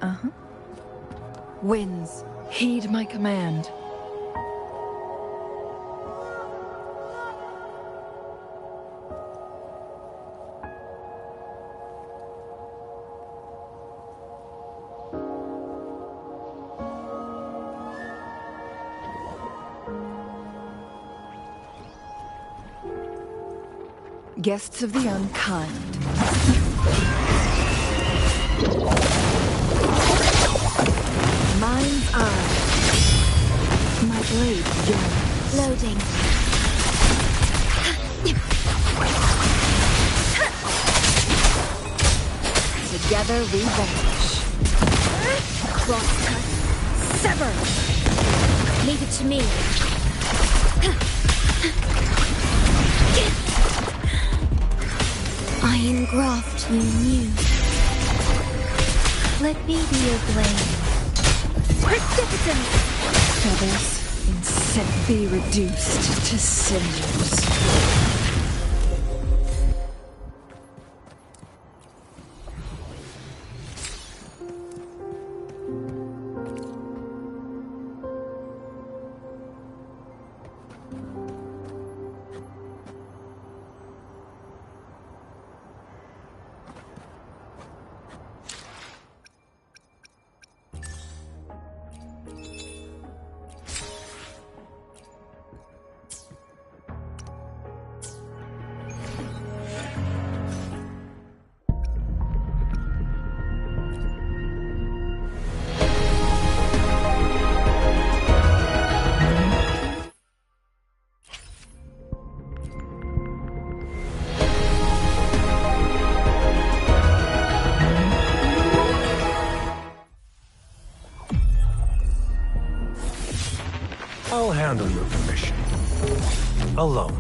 Uh-huh. Winds, heed my command. Guests of the unkind. Mind's eye. My blade yearns. Loading. Together we vanish. Crosscut. Sever. Leave it to me. I engraft you new. Let me be your blade. Precipitance! Feathers instead be reduced to cinders. I'll handle your commission. Alone.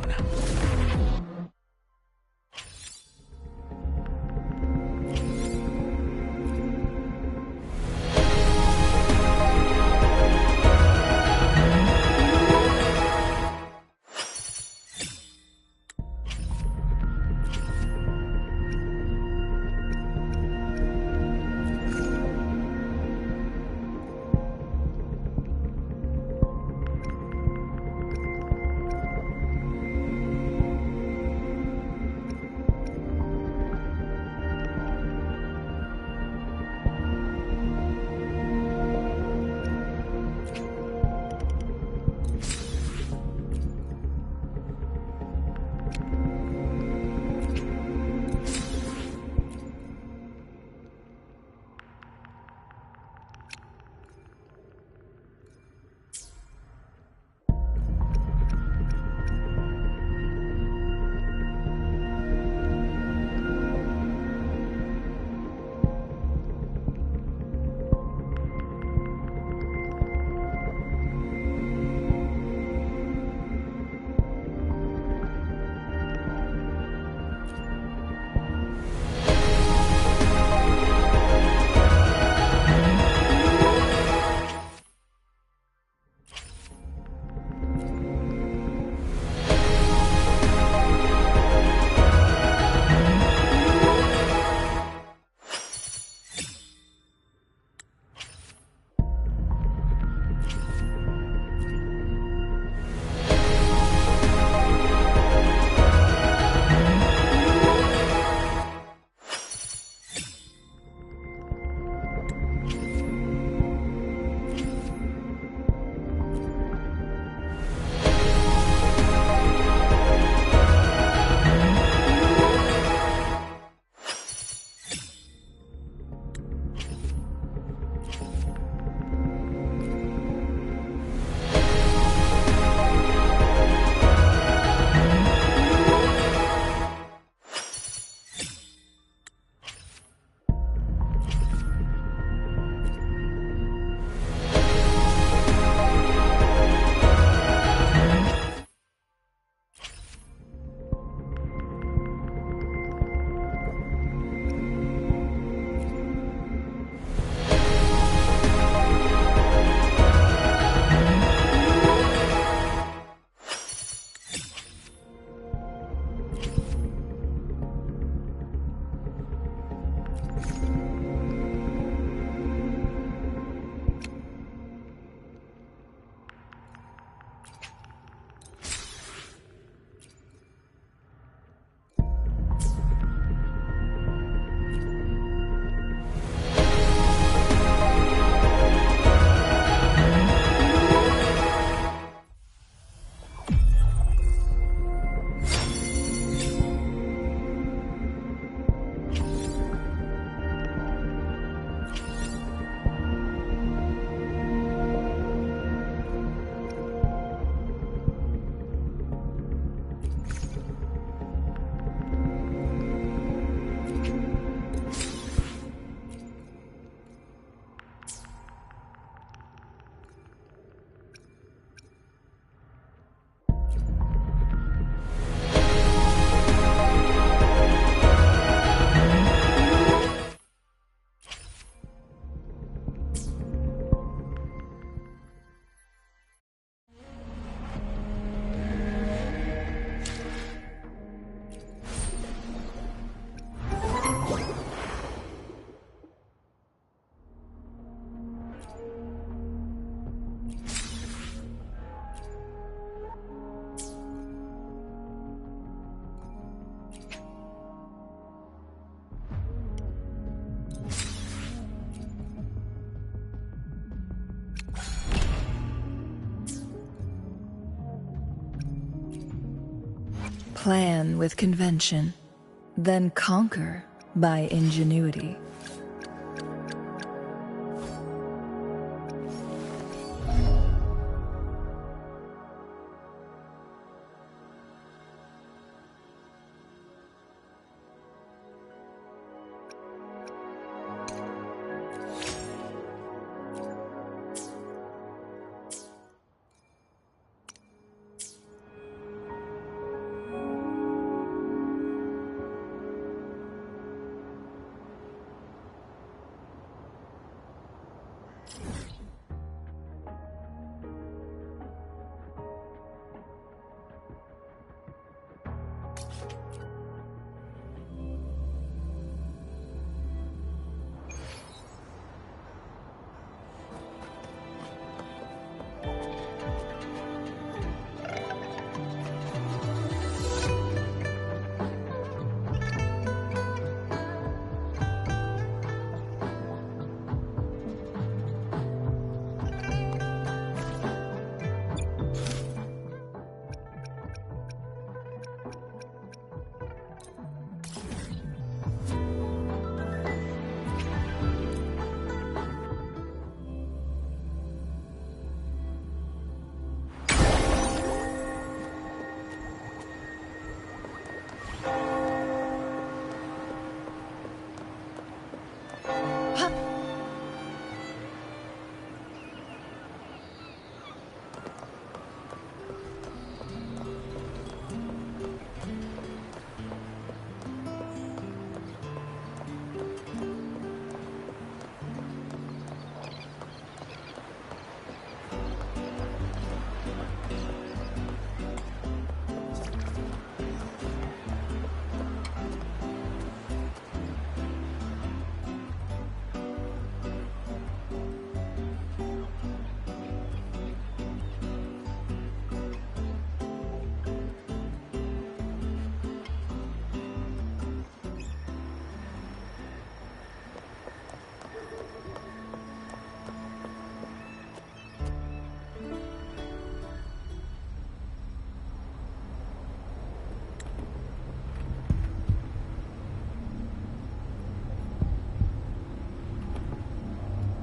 Plan with convention, then conquer by ingenuity.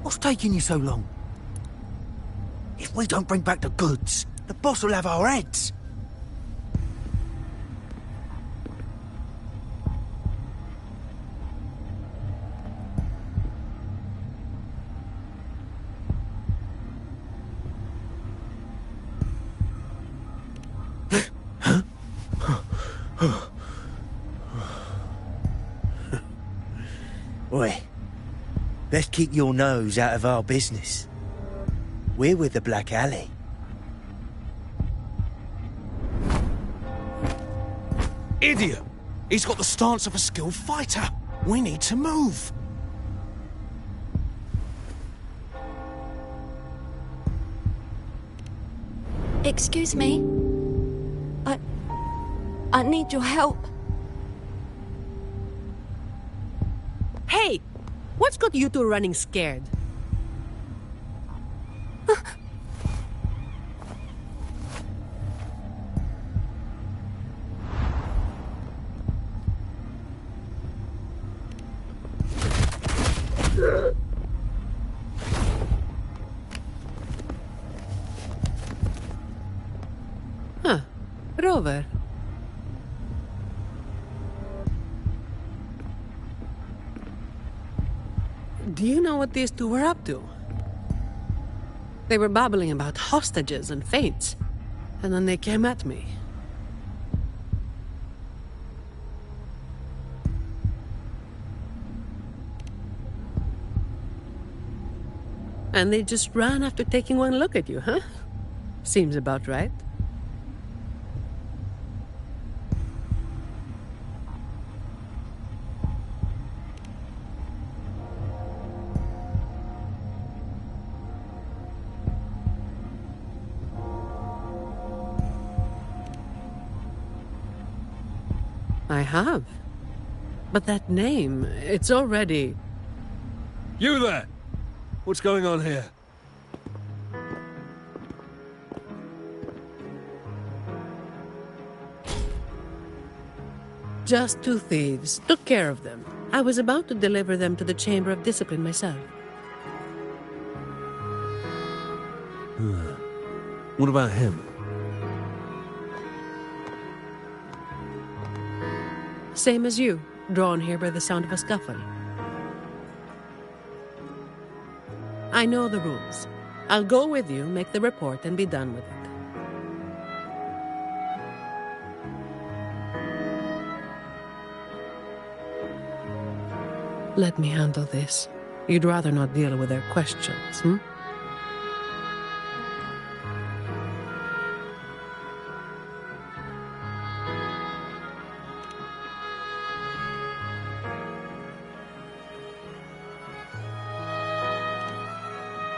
What's taking you so long? If we don't bring back the goods, the boss will have our heads. Oi. Let's keep your nose out of our business. We're with the Black Alley. Idiot! He's got the stance of a skilled fighter. We need to move. Excuse me. I need your help. Hey! What's got you two running scared? Huh. Rover. Do you know what these two were up to? They were babbling about hostages and fates, and then they came at me. And they just ran after taking one look at you, huh? Seems about right. I have. But that name, it's already You there! What's going on here? Just two thieves. Took care of them. I was about to deliver them to the Chamber of Discipline myself. What about him? Same as you, drawn here by the sound of a scuffle. I know the rules. I'll go with you, make the report, and be done with it. Let me handle this. You'd rather not deal with their questions, hmm?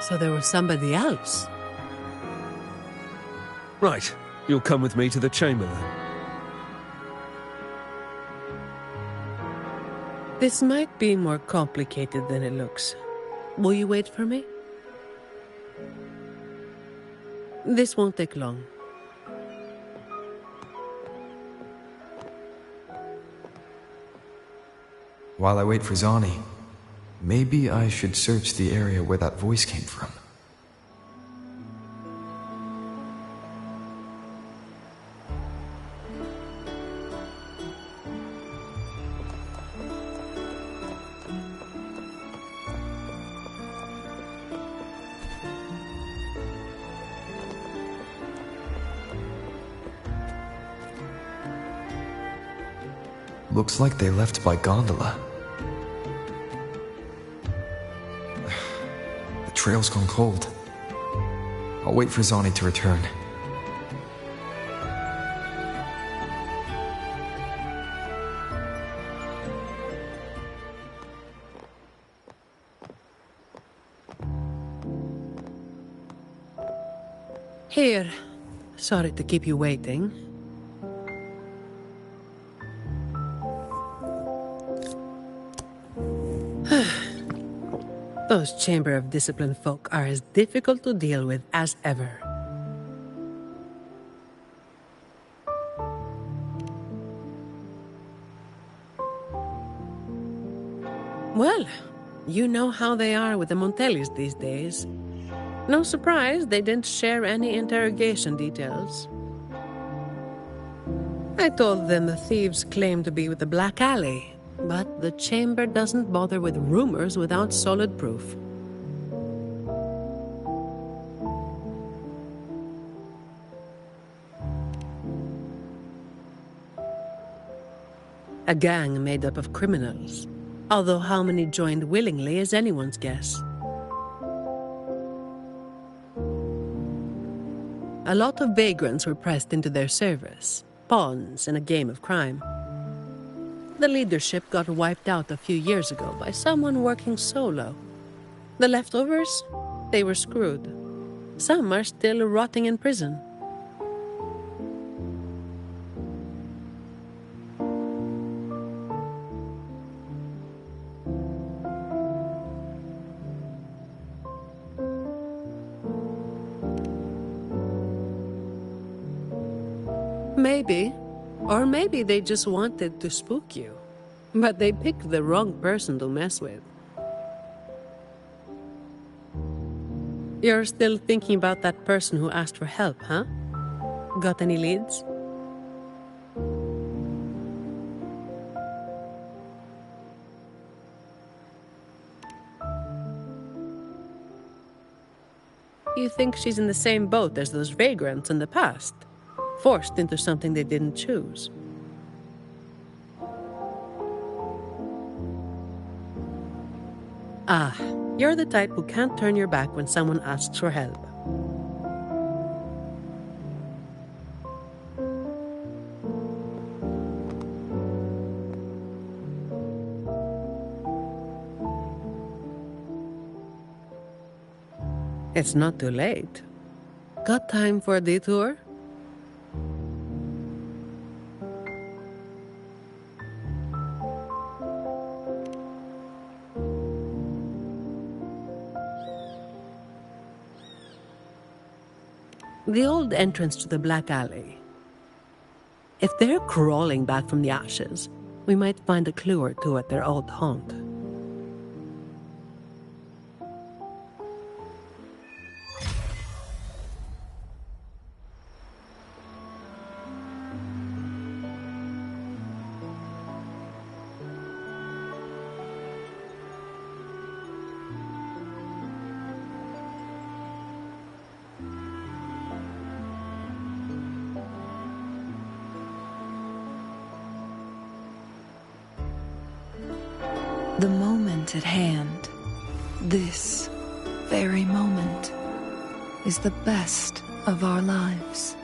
So there was somebody else. Right. You'll come with me to the chamber then. This might be more complicated than it looks. Will you wait for me? This won't take long. While I wait for Zani, maybe I should search the area where that voice came from. Looks like they left by gondola. The trail's gone cold. I'll wait for Zani to return. Here. Sorry to keep you waiting. Those Chamber of Discipline folk are as difficult to deal with as ever. Well, you know how they are with the Montellis these days. No surprise they didn't share any interrogation details. I told them the thieves claimed to be with the Black Alley, but the Chamber doesn't bother with rumors without solid proof. A gang made up of criminals, although how many joined willingly is anyone's guess. A lot of vagrants were pressed into their service, pawns in a game of crime. The leadership got wiped out a few years ago by someone working solo. The leftovers, they were screwed. Some are still rotting in prison. Maybe. Or maybe they just wanted to spook you. But they picked the wrong person to mess with. You're still thinking about that person who asked for help, huh? Got any leads? You think she's in the same boat as those vagrants in the past? Forced into something they didn't choose. Ah, you're the type who can't turn your back when someone asks for help. It's not too late. Got time for a detour? The old entrance to the Black Alley. If they're crawling back from the ashes, we might find a clue or two at their old haunt. The moment at hand, this very moment, is the best of our lives.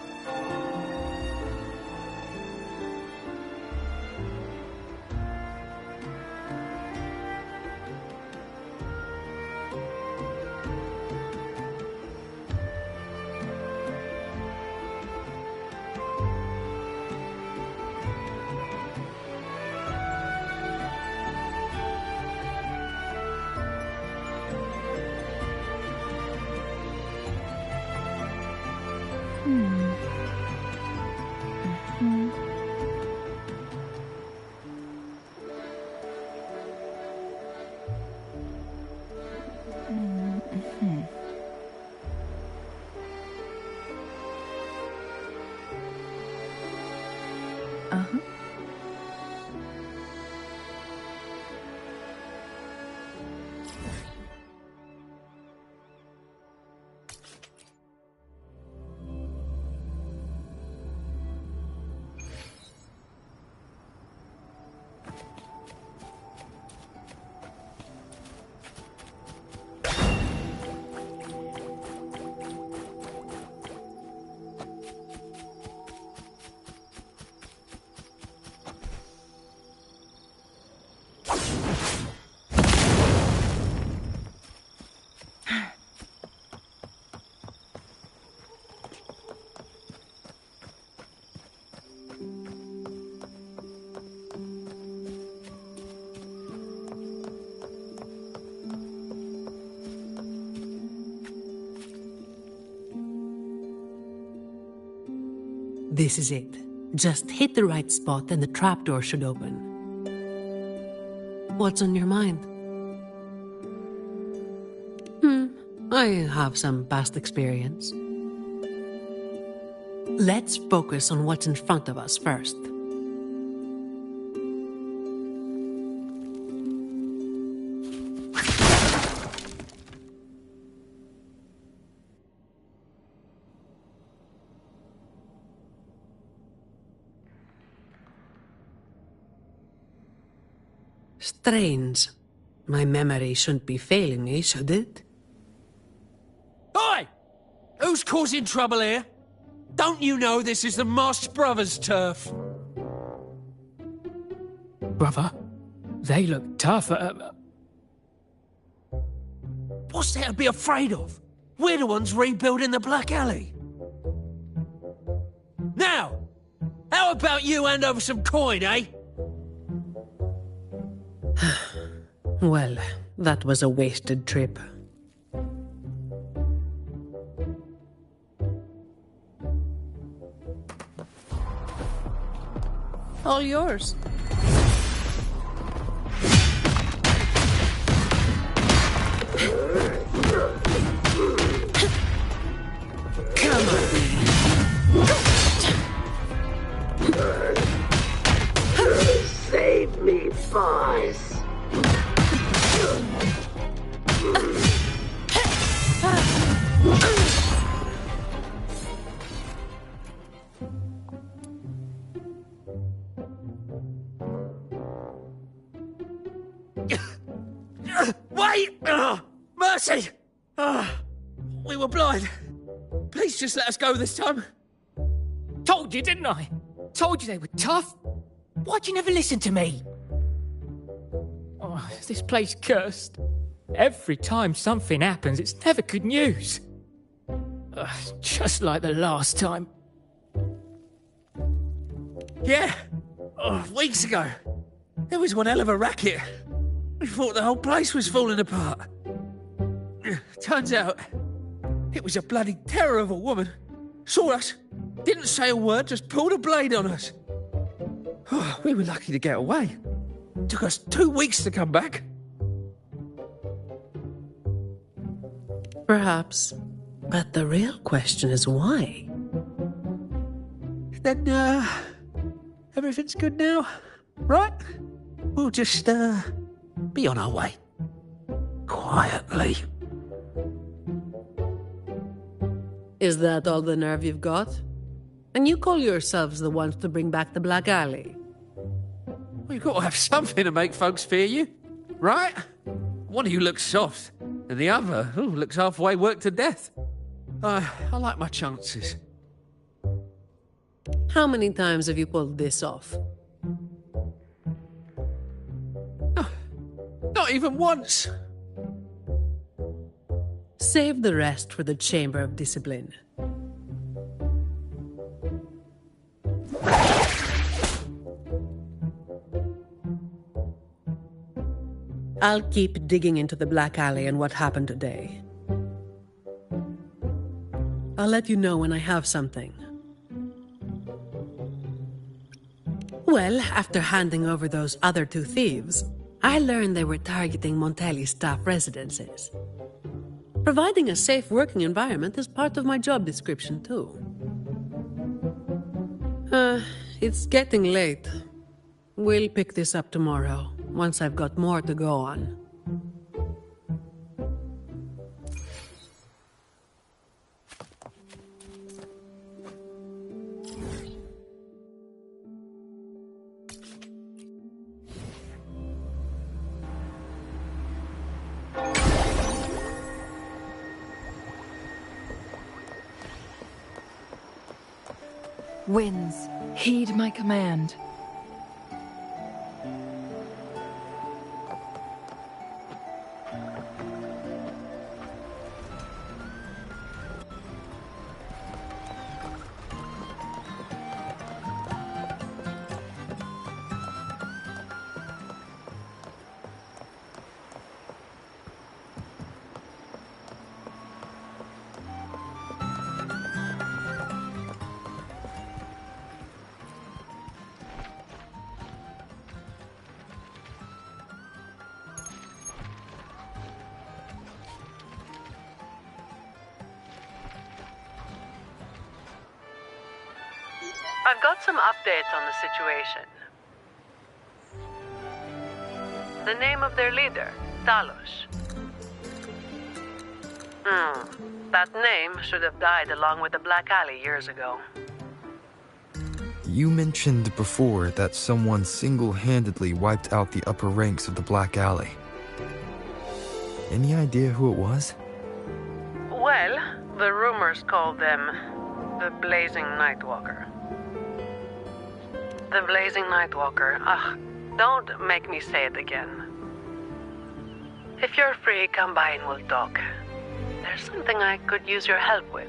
This is it. Just hit the right spot and the trapdoor should open. What's on your mind? I have some past experience. Let's focus on what's in front of us first. Strange. My memory shouldn't be failing me, should it? Oi! Who's causing trouble here? Don't you know this is the Marsh Brothers' turf? Brother, they look tough. What's there to be afraid of? We're the ones rebuilding the Black Alley. Now, how about you hand over some coin, eh? Well, that was a wasted trip. All yours. Come on. Save me, boys. Wait! Mercy! We were blind. Please just let us go this time. Told you, didn't I? Told you they were tough. Why'd you never listen to me? Oh, this place cursed. Every time something happens, it's never good news. Just like the last time. Yeah. Weeks ago. There was one hell of a racket. We thought the whole place was falling apart. Turns out, it was a bloody terror of a woman. saw us, didn't say a word, just pulled a blade on us. We were lucky to get away. Took us 2 weeks to come back. Perhaps. But the real question is why? Then, everything's good now, right? We'll just, be on our way. Quietly. Is that all the nerve you've got? And you call yourselves the ones to bring back the Black Alley? Well, you've got to have something to make folks fear you, right? One of you looks soft, and the other looks halfway worked to death. I like my chances. How many times have you pulled this off? Not even once. Save the rest for the Chamber of Discipline. I'll keep digging into the Black Alley and what happened today. I'll let you know when I have something. Well, after handing over those other 2 thieves, I learned they were targeting Montelli's staff residences. Providing a safe working environment is part of my job description, too. It's getting late. We'll pick this up tomorrow, once I've got more to go on. Winds, heed my command. I've got some updates on the situation. The name of their leader, Talos. That name should have died along with the Black Alley years ago. You mentioned before that someone single-handedly wiped out the upper ranks of the Black Alley. Any idea who it was? Well, the rumors call them the Blazing Nightwalker. The Blazing Nightwalker. Don't make me say it again. If you're free, come by and we'll talk. There's something I could use your help with.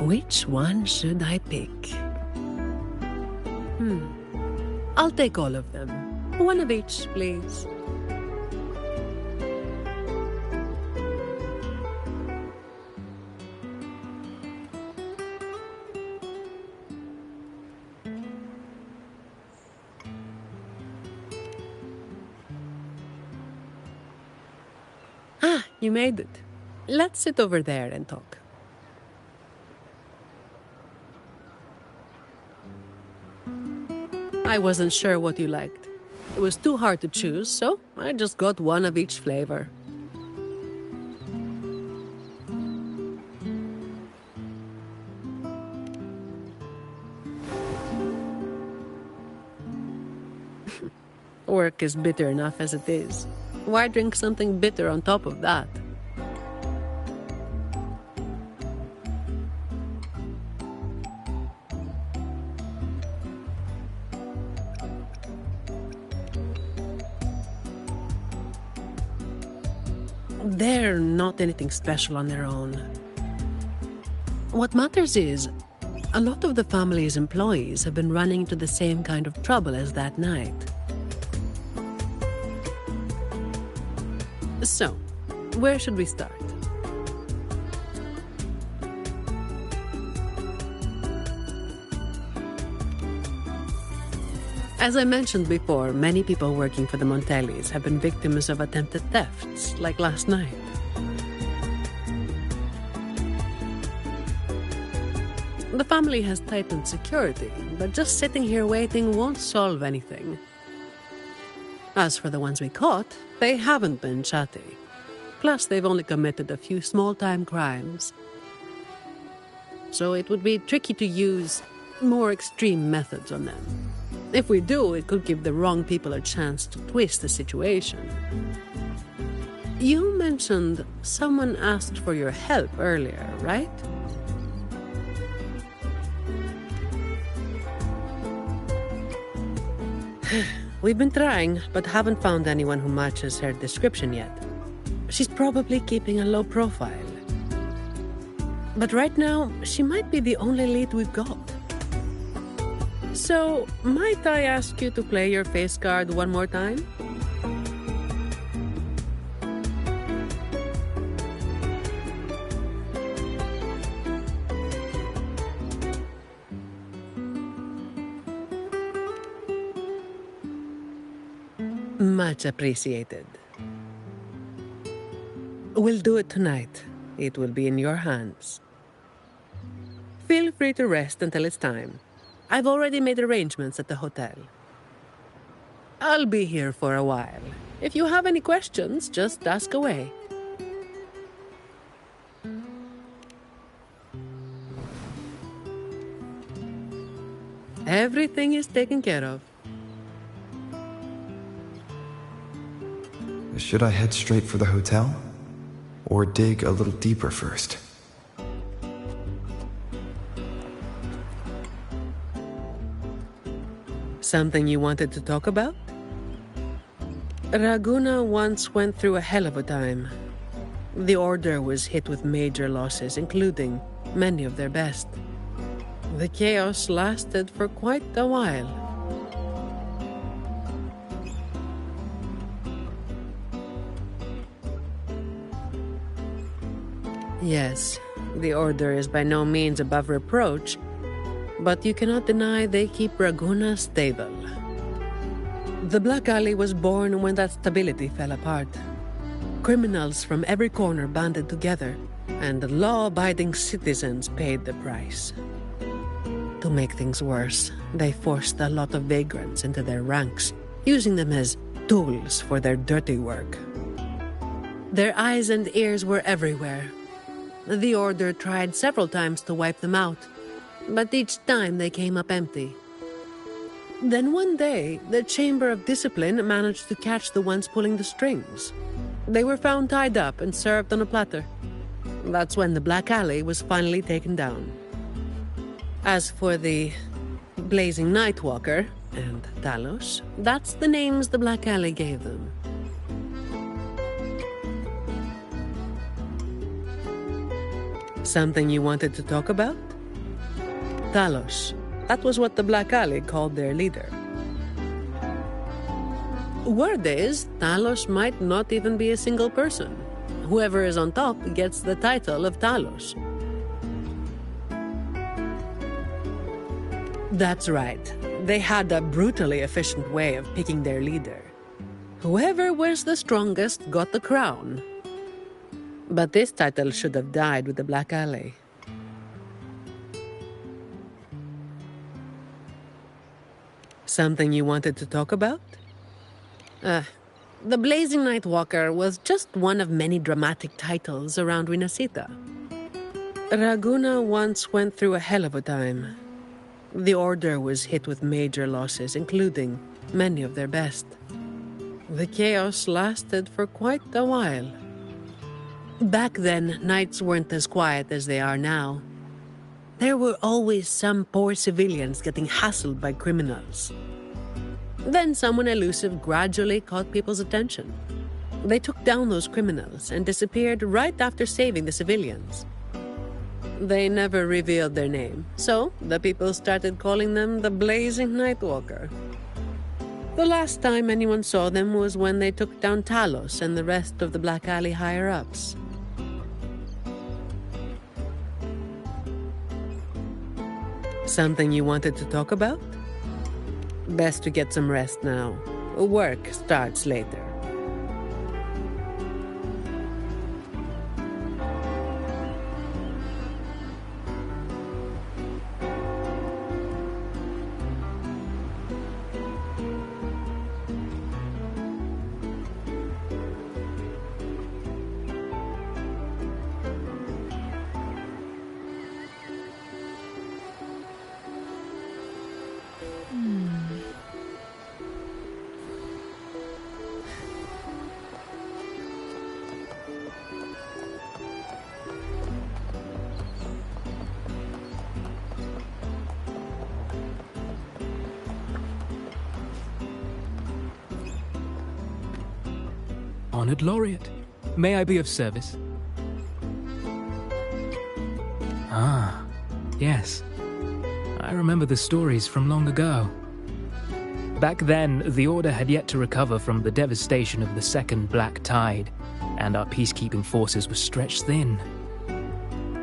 Which one should I pick? I'll take all of them. One of each, please. You made it. Let's sit over there and talk. I wasn't sure what you liked. It was too hard to choose, so I just got one of each flavor. Work is bitter enough as it is. Why drink something bitter on top of that? They're not anything special on their own. What matters is, a lot of the family's employees have been running into the same kind of trouble as that night. So, where should we start? As I mentioned before, many people working for the Montellis have been victims of attempted thefts, like last night. The family has tightened security, but just sitting here waiting won't solve anything. As for the ones we caught, they haven't been chatty. Plus, they've only committed a few small-time crimes. So it would be tricky to use more extreme methods on them. If we do, it could give the wrong people a chance to twist the situation. You mentioned someone asked for your help earlier, right? We've been trying, but haven't found anyone who matches her description yet. She's probably keeping a low profile. But right now, she might be the only lead we've got. So, might I ask you to play your face card one more time? Much appreciated. We'll do it tonight. It will be in your hands. Feel free to rest until it's time. I've already made arrangements at the hotel. I'll be here for a while. If you have any questions, just ask away. Everything is taken care of. Should I head straight for the hotel? Or dig a little deeper first? Something you wanted to talk about? Raguna once went through a hell of a time. The Order was hit with major losses, including many of their best. The chaos lasted for quite a while. Yes, the Order is by no means above reproach, but you cannot deny they keep Raguna stable. The Black Alley was born when that stability fell apart. Criminals from every corner banded together, and law-abiding citizens paid the price. To make things worse, they forced a lot of vagrants into their ranks, using them as tools for their dirty work. Their eyes and ears were everywhere. The Order tried several times to wipe them out, but each time they came up empty. Then one day, the Chamber of Discipline managed to catch the ones pulling the strings. They were found tied up and served on a platter. That's when the Black Alley was finally taken down. As for the Blazing Nightwalker and Talos, that's the names the Black Alley gave them. Something you wanted to talk about? Talos. That was what the Black Alley called their leader. Word is, Talos might not even be a single person. Whoever is on top gets the title of Talos. That's right. They had a brutally efficient way of picking their leader. Whoever was the strongest got the crown. But this title should have died with the Black Alley. Something you wanted to talk about? The Blazing Nightwalker was just one of many dramatic titles around Winasita. Raguna once went through a hell of a time. The Order was hit with major losses, including many of their best. The chaos lasted for quite a while. Back then, nights weren't as quiet as they are now. There were always some poor civilians getting hassled by criminals. Then someone elusive gradually caught people's attention. They took down those criminals and disappeared right after saving the civilians. They never revealed their name, so the people started calling them the Blazing Nightwalker. The last time anyone saw them was when they took down Talos and the rest of the Black Alley higher-ups. Something you wanted to talk about? Best to get some rest now. Work starts later. Honored Laureate, may I be of service? Ah, yes. I remember the stories from long ago. Back then, the Order had yet to recover from the devastation of the Second Black Tide, and our peacekeeping forces were stretched thin.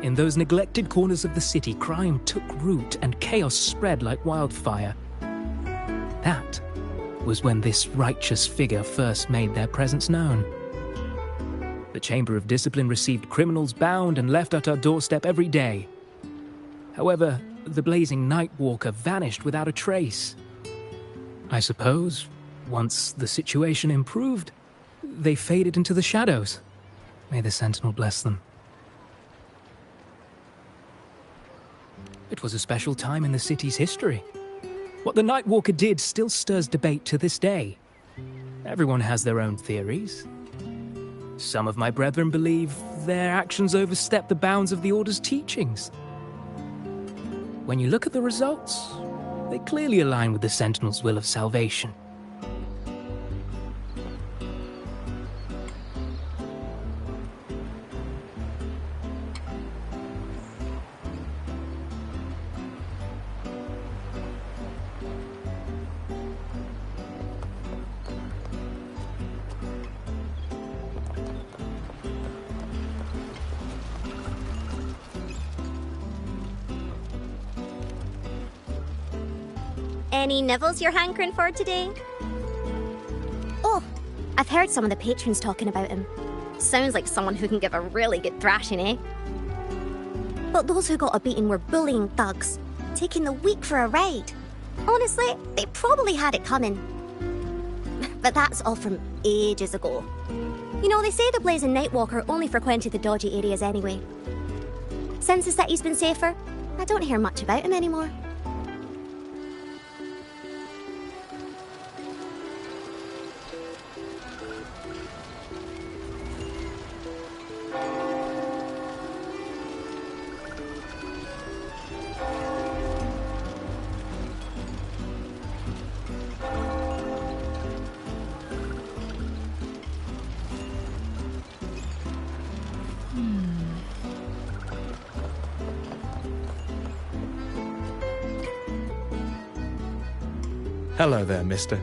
In those neglected corners of the city, crime took root and chaos spread like wildfire. That was when this righteous figure first made their presence known. The Chamber of Discipline received criminals bound and left at our doorstep every day. However, the Blazing Nightwalker vanished without a trace. I suppose, once the situation improved, they faded into the shadows. May the Sentinel bless them. It was a special time in the city's history. What the Nightwalker did still stirs debate to this day. Everyone has their own theories. Some of my brethren believe their actions overstep the bounds of the Order's teachings. When you look at the results, they clearly align with the Sentinel's will of salvation. Any nibbles you're hankering for today? Oh, I've heard some of the patrons talking about him. Sounds like someone who can give a really good thrashing, eh? But those who got a beating were bullying thugs, taking the weak for a ride. Honestly, they probably had it coming. But that's all from ages ago. You know, they say the Blazing Nightwalker only frequented the dodgy areas anyway. Since the city's been safer, I don't hear much about him anymore. Hello there, mister.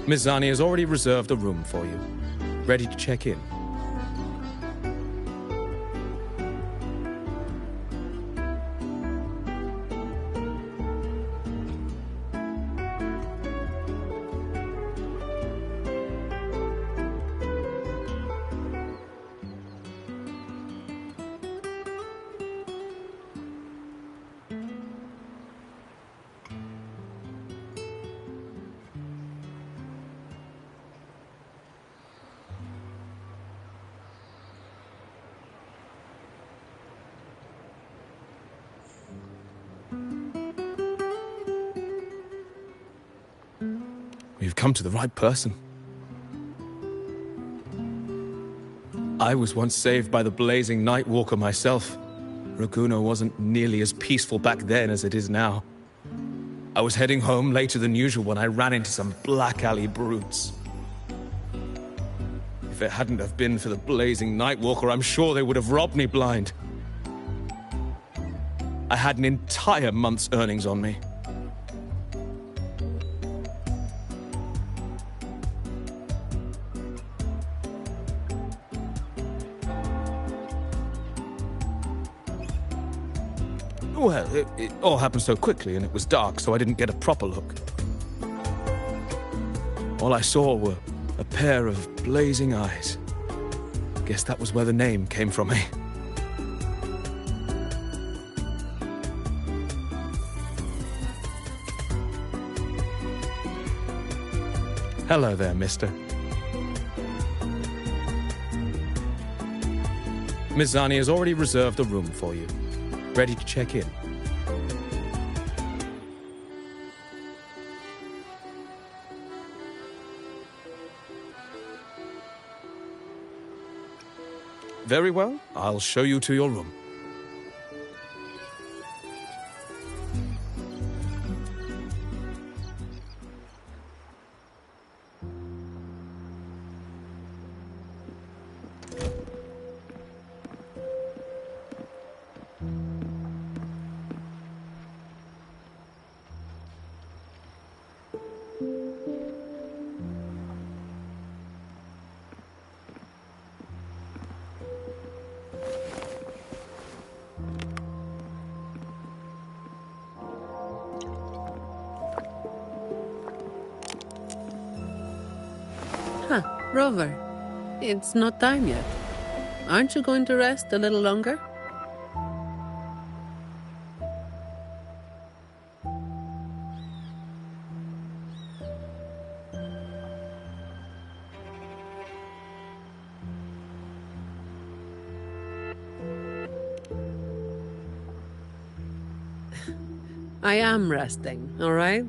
Miss Zani has already reserved a room for you. Ready to check in. You've come to the right person. I was once saved by the Blazing Nightwalker myself. Raguno wasn't nearly as peaceful back then as it is now. I I was heading home later than usual when I ran into some black alley brutes. If it hadn't have been for the blazing Nightwalker, I'm sure they would have robbed me blind. I had an entire month's earnings on me. Well, it all happened so quickly and it was dark, so I didn't get a proper look. All I saw were a pair of blazing eyes. Guess that was where the name came from, eh? Hello there, mister. Miss Zani has already reserved a room for you. Ready to check in. Very well. I'll show you to your room. Rover, it's not time yet. Aren't you going to rest a little longer? I am resting, all right?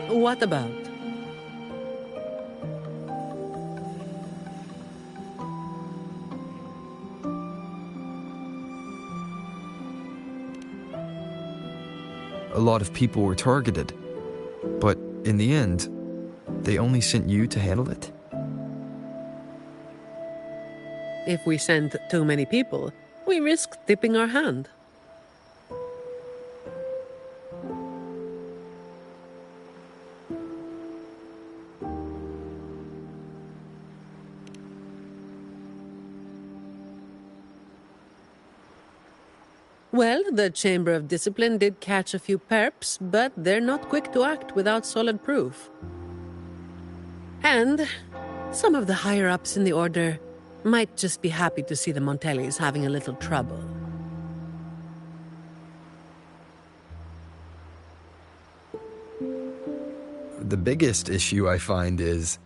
What about? A lot of people were targeted, but in the end, they only sent you to handle it? If we send too many people, we risk tipping our hand. Well, the Chamber of Discipline did catch a few perps, but they're not quick to act without solid proof. And some of the higher-ups in the Order might just be happy to see the Montellis having a little trouble. The biggest issue I find is...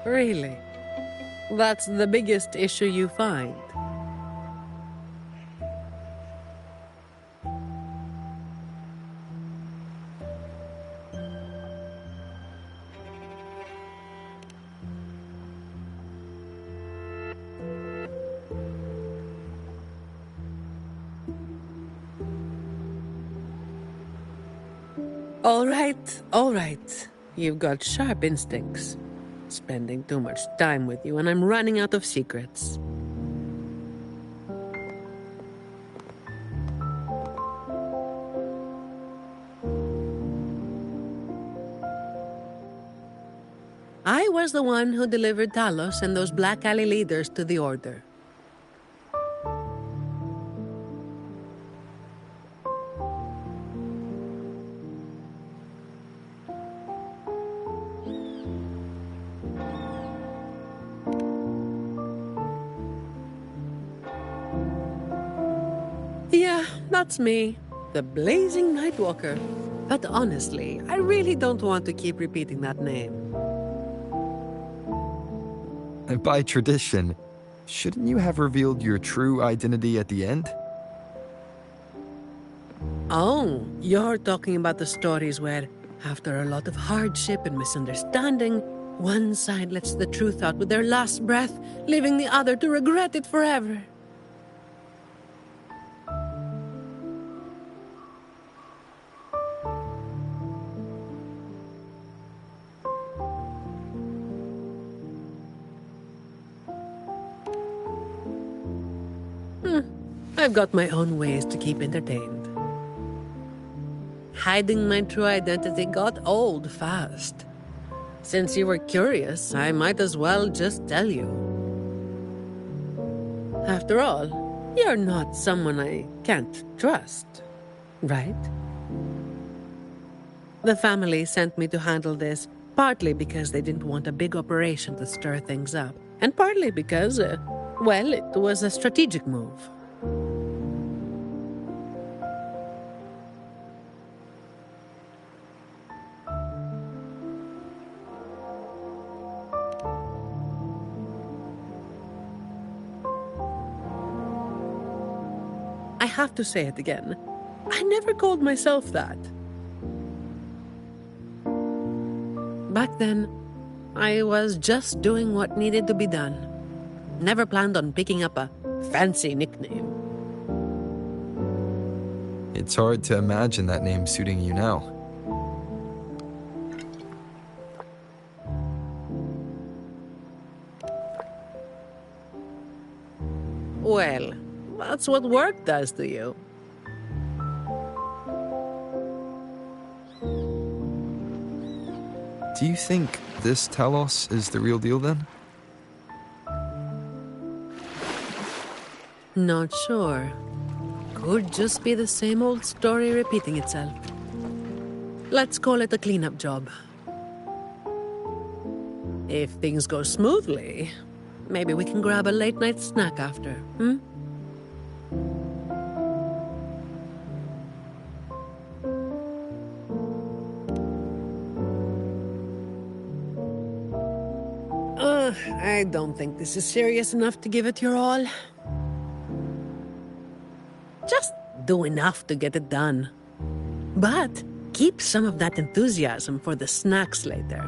Really? That's the biggest issue you find? All right. You've got sharp instincts. Spending too much time with you, and I'm running out of secrets. I was the one who delivered Talos and those Black Alley leaders to the Order. That's me, the Blazing Nightwalker. But honestly, I really don't want to keep repeating that name. And by tradition, shouldn't you have revealed your true identity at the end? Oh, you're talking about the stories where, after a lot of hardship and misunderstanding, one side lets the truth out with their last breath, leaving the other to regret it forever. I've got my own ways to keep entertained. Hiding my true identity got old fast. Since you were curious, I might as well just tell you. After all, you're not someone I can't trust, right? The family sent me to handle this, partly because they didn't want a big operation to stir things up, and partly because, well, it was a strategic move. I have to say it again. I never called myself that. Back then, I was just doing what needed to be done. Never planned on picking up a fancy nickname. It's hard to imagine that name suiting you now. Well, that's what work does to you. Do you think this Talos is the real deal then? Not sure. Could just be the same old story repeating itself. Let's call it a cleanup job. If things go smoothly, maybe we can grab a late-night snack after, I don't think this is serious enough to give it your all. Just do enough to get it done. But keep some of that enthusiasm for the snacks later,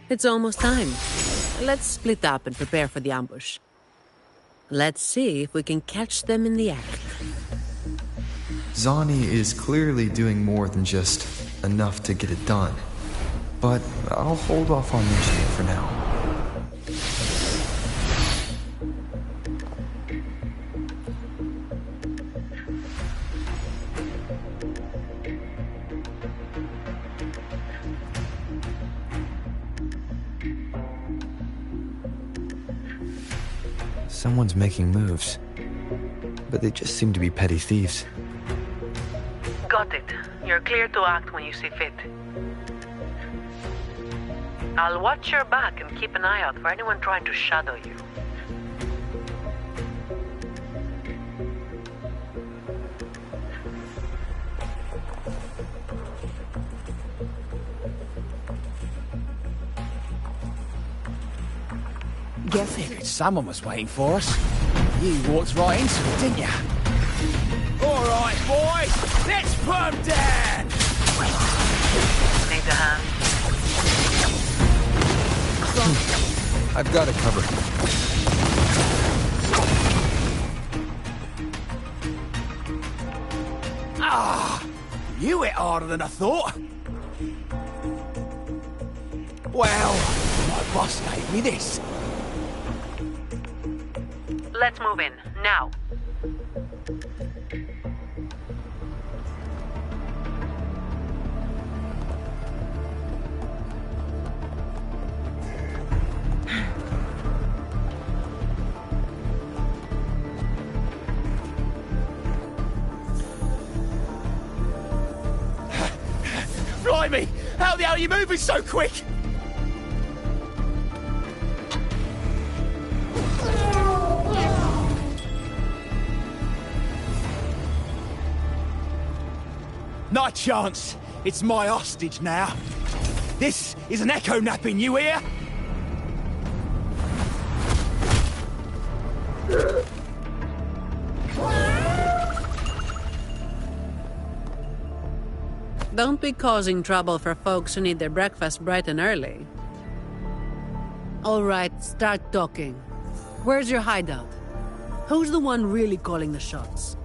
It's almost time. Let's split up and prepare for the ambush. Let's see if we can catch them in the act. Zani is clearly doing more than just enough to get it done. But I'll hold off on mentioning it for now. Someone's making moves, but they just seem to be petty thieves. Got it. You're clear to act when you see fit. I'll watch your back and keep an eye out for anyone trying to shadow you. I figured someone was waiting for us. You walked right into it, didn't you? All right, boys, let's put 'em down. Need a hand? I've got it covered. You hit harder than I thought. Well, my boss gave me this. Let's move in, now. Blimey! How the hell are you moving so quick? Not a chance. It's my hostage now. This is an echo napping, you hear? Don't be causing trouble for folks who need their breakfast bright and early. All right, start talking. Where's your hideout? Who's the one really calling the shots?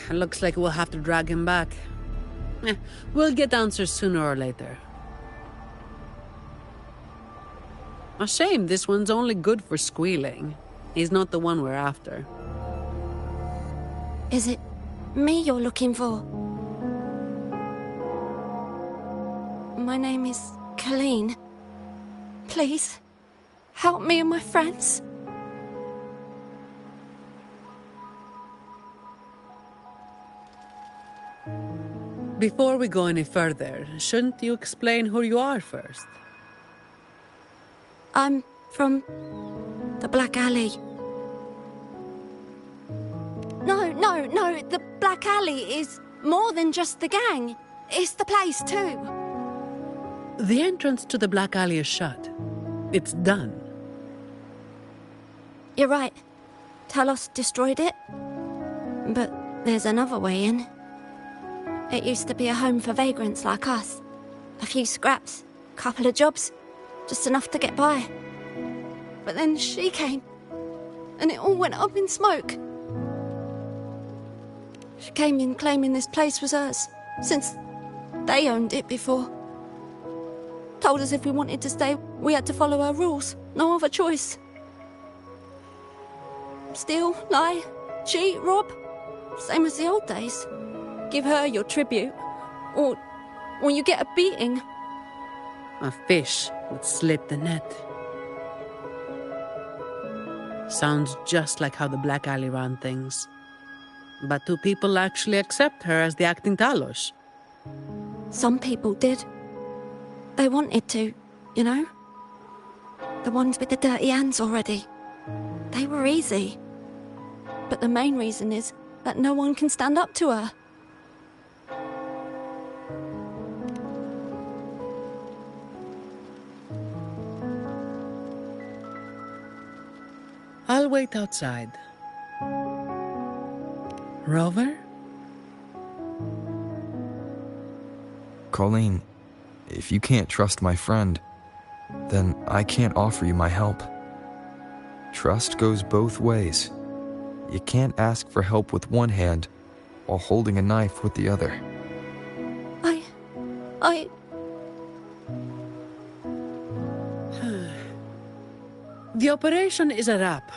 Looks like we'll have to drag him back. We'll get answers sooner or later. A shame this one's only good for squealing. He's not the one we're after. Is it me you're looking for? My name is Colleen. Please, help me and my friends. Before we go any further, shouldn't you explain who you are first? I'm from the Black Alley. No, the Black Alley is more than just the gang. It's the place too. The entrance to the Black Alley is shut. It's done. You're right. Talos destroyed it. But there's another way in. It used to be a home for vagrants like us. A few scraps, couple of jobs, just enough to get by. But then she came, and it all went up in smoke. She came in claiming this place was hers, since they owned it before. Told us if we wanted to stay, we had to follow her rules. No other choice. Steal, lie, cheat, rob. Same as the old days. Give her your tribute, or you get a beating. A fish would slit the net. Sounds just like how the Black Alley ran things. But do people actually accept her as the acting Talos? Some people did. They wanted to, you know? The ones with the dirty hands already. They were easy. But the main reason is that no one can stand up to her. I'll wait outside. Rover? Colleen, if you can't trust my friend, then I can't offer you my help. Trust goes both ways. You can't ask for help with one hand while holding a knife with the other. The operation is a wrap.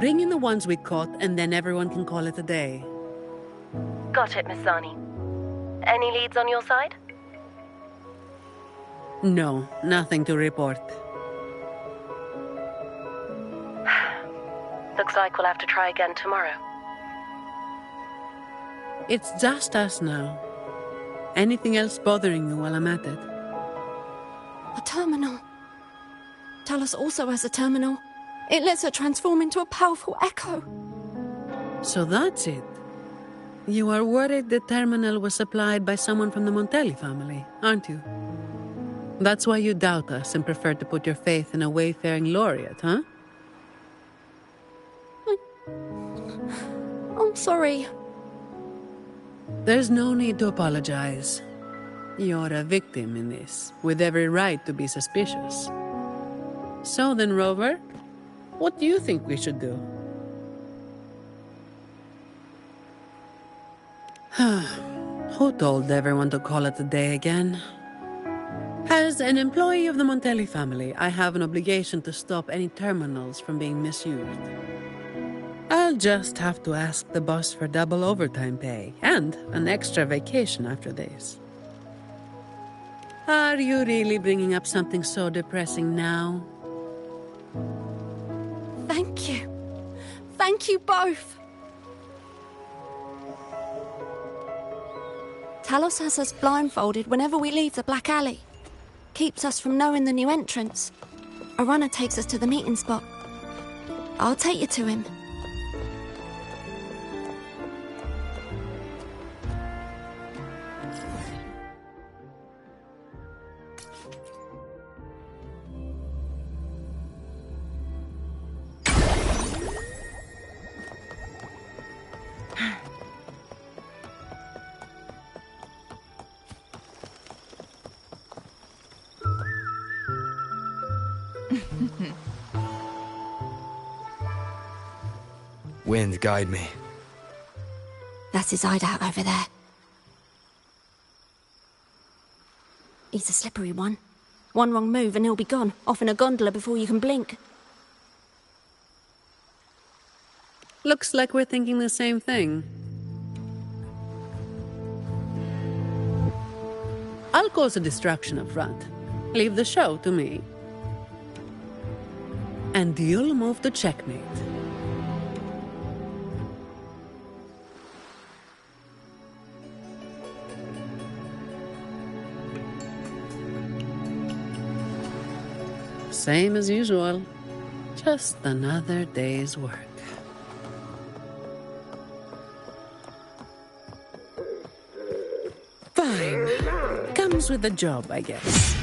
Bring in the ones we caught, and then everyone can call it a day. Got it, Miss Zani. Any leads on your side? No, nothing to report. Looks like we'll have to try again tomorrow. It's just us now. Anything else bothering you while I'm at it? A terminal. Talos also has a terminal. It lets her transform into a powerful echo. So that's it. You are worried the terminal was supplied by someone from the Montelli family, aren't you? That's why you doubt us and prefer to put your faith in a wayfaring laureate, huh? I'm sorry. There's no need to apologize. You're a victim in this, with every right to be suspicious. So then, Rover, what do you think we should do? Who told everyone to call it a day again? As an employee of the Montelli family, I have an obligation to stop any terminals from being misused. I'll just have to ask the boss for double overtime pay and an extra vacation after this. Are you really bringing up something so depressing now? Thank you. Thank you both. Talos has us blindfolded whenever we leave the Black Alley. Keeps us from knowing the new entrance. A runner takes us to the meeting spot. I'll take you to him. Wind, guide me. That's his hideout over there. He's a slippery one. One wrong move and he'll be gone, off in a gondola before you can blink. Looks like we're thinking the same thing. I'll cause a distraction up front. Leave the show to me. And you'll move to checkmate. Same as usual. Just another day's work. Fine. Comes with the job, I guess.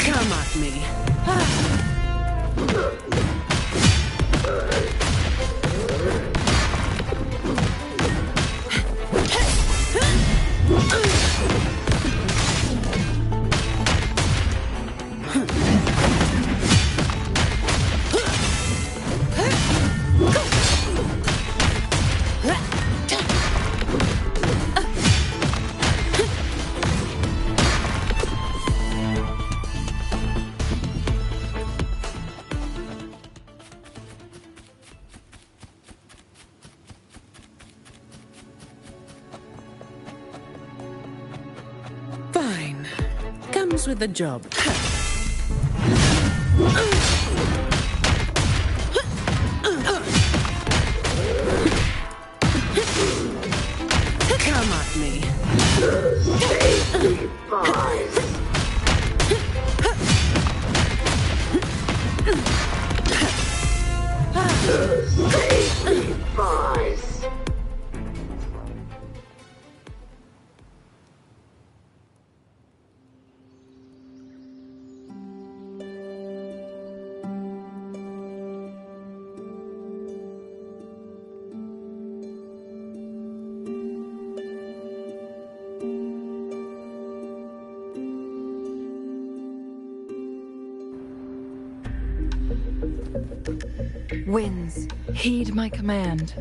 Come at me. Fine. Comes with the job. Come at me. Winds, heed my command.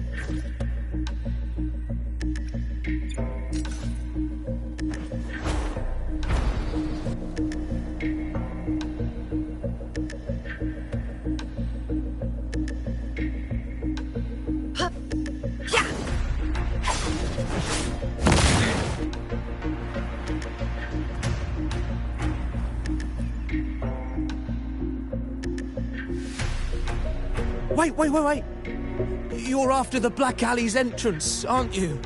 Wait. You're after the Black Alley's entrance, aren't you?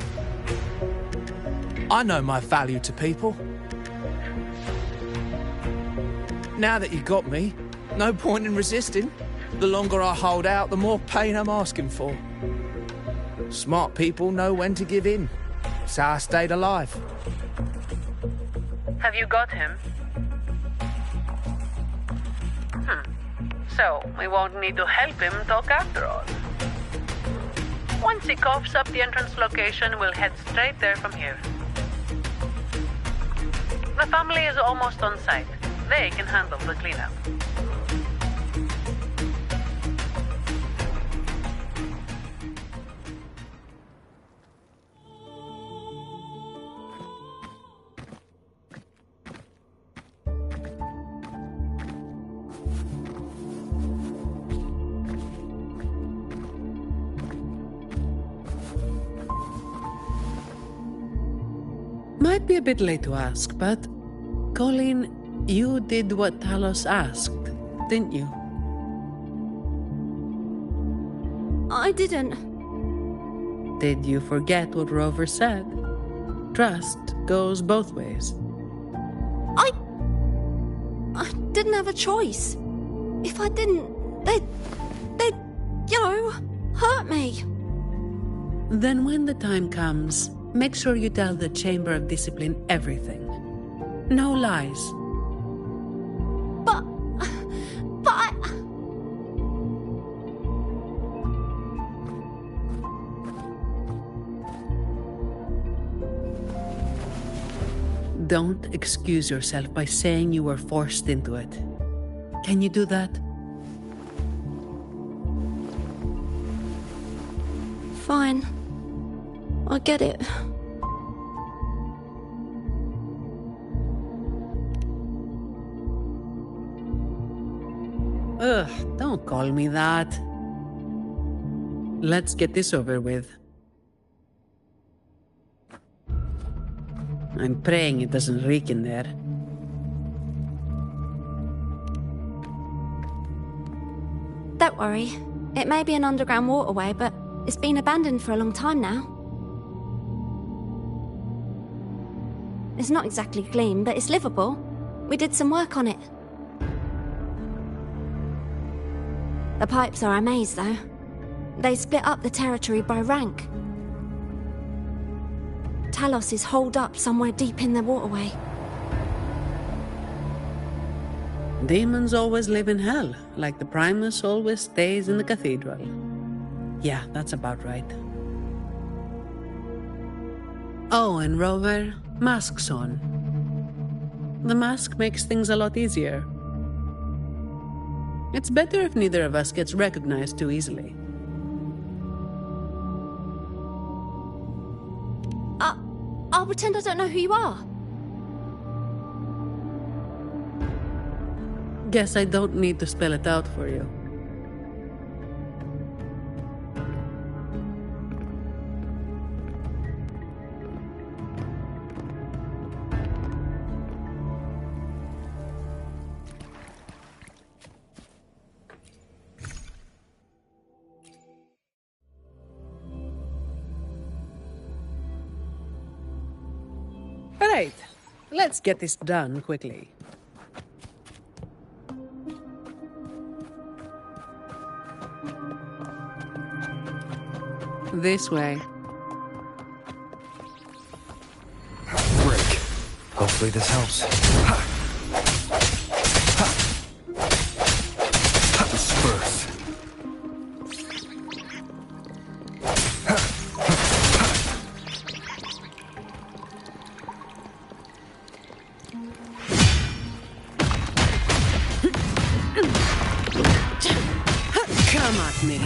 I know my value to people. Now that you got me, no point in resisting. The longer I hold out, the more pain I'm asking for. Smart people know when to give in. It's how I stayed alive. Have you got him? So, we won't need to help him talk after all. Once he coughs up the entrance location, we'll head straight there from here. The family is almost on site. They can handle the cleanup. might be a bit late to ask, but Colleen, you did what Talos asked, didn't you? I didn't. Did you forget what Rover said? Trust goes both ways. I didn't have a choice. If I didn't, they'd, hurt me. Then when the time comes, make sure you tell the Chamber of Discipline everything. No lies. But I... Don't excuse yourself by saying you were forced into it. Can you do that? Fine. I get it. Ugh, don't call me that. Let's get this over with. I'm praying it doesn't reek in there. Don't worry. It may be an underground waterway, but it's been abandoned for a long time now. It's not exactly clean, but it's livable. We did some work on it. The pipes are a maze, though. They split up the territory by rank. Talos is holed up somewhere deep in the waterway. Demons always live in hell, like the Primus always stays in the cathedral. Yeah, that's about right. Oh, and Rover, mask's on. The mask makes things a lot easier. It's better if neither of us gets recognized too easily. I'll pretend I don't know who you are. Guess I don't need to spell it out for you. Alright, let's get this done quickly. This way. Break. Hopefully this helps. Disperse. Come at me.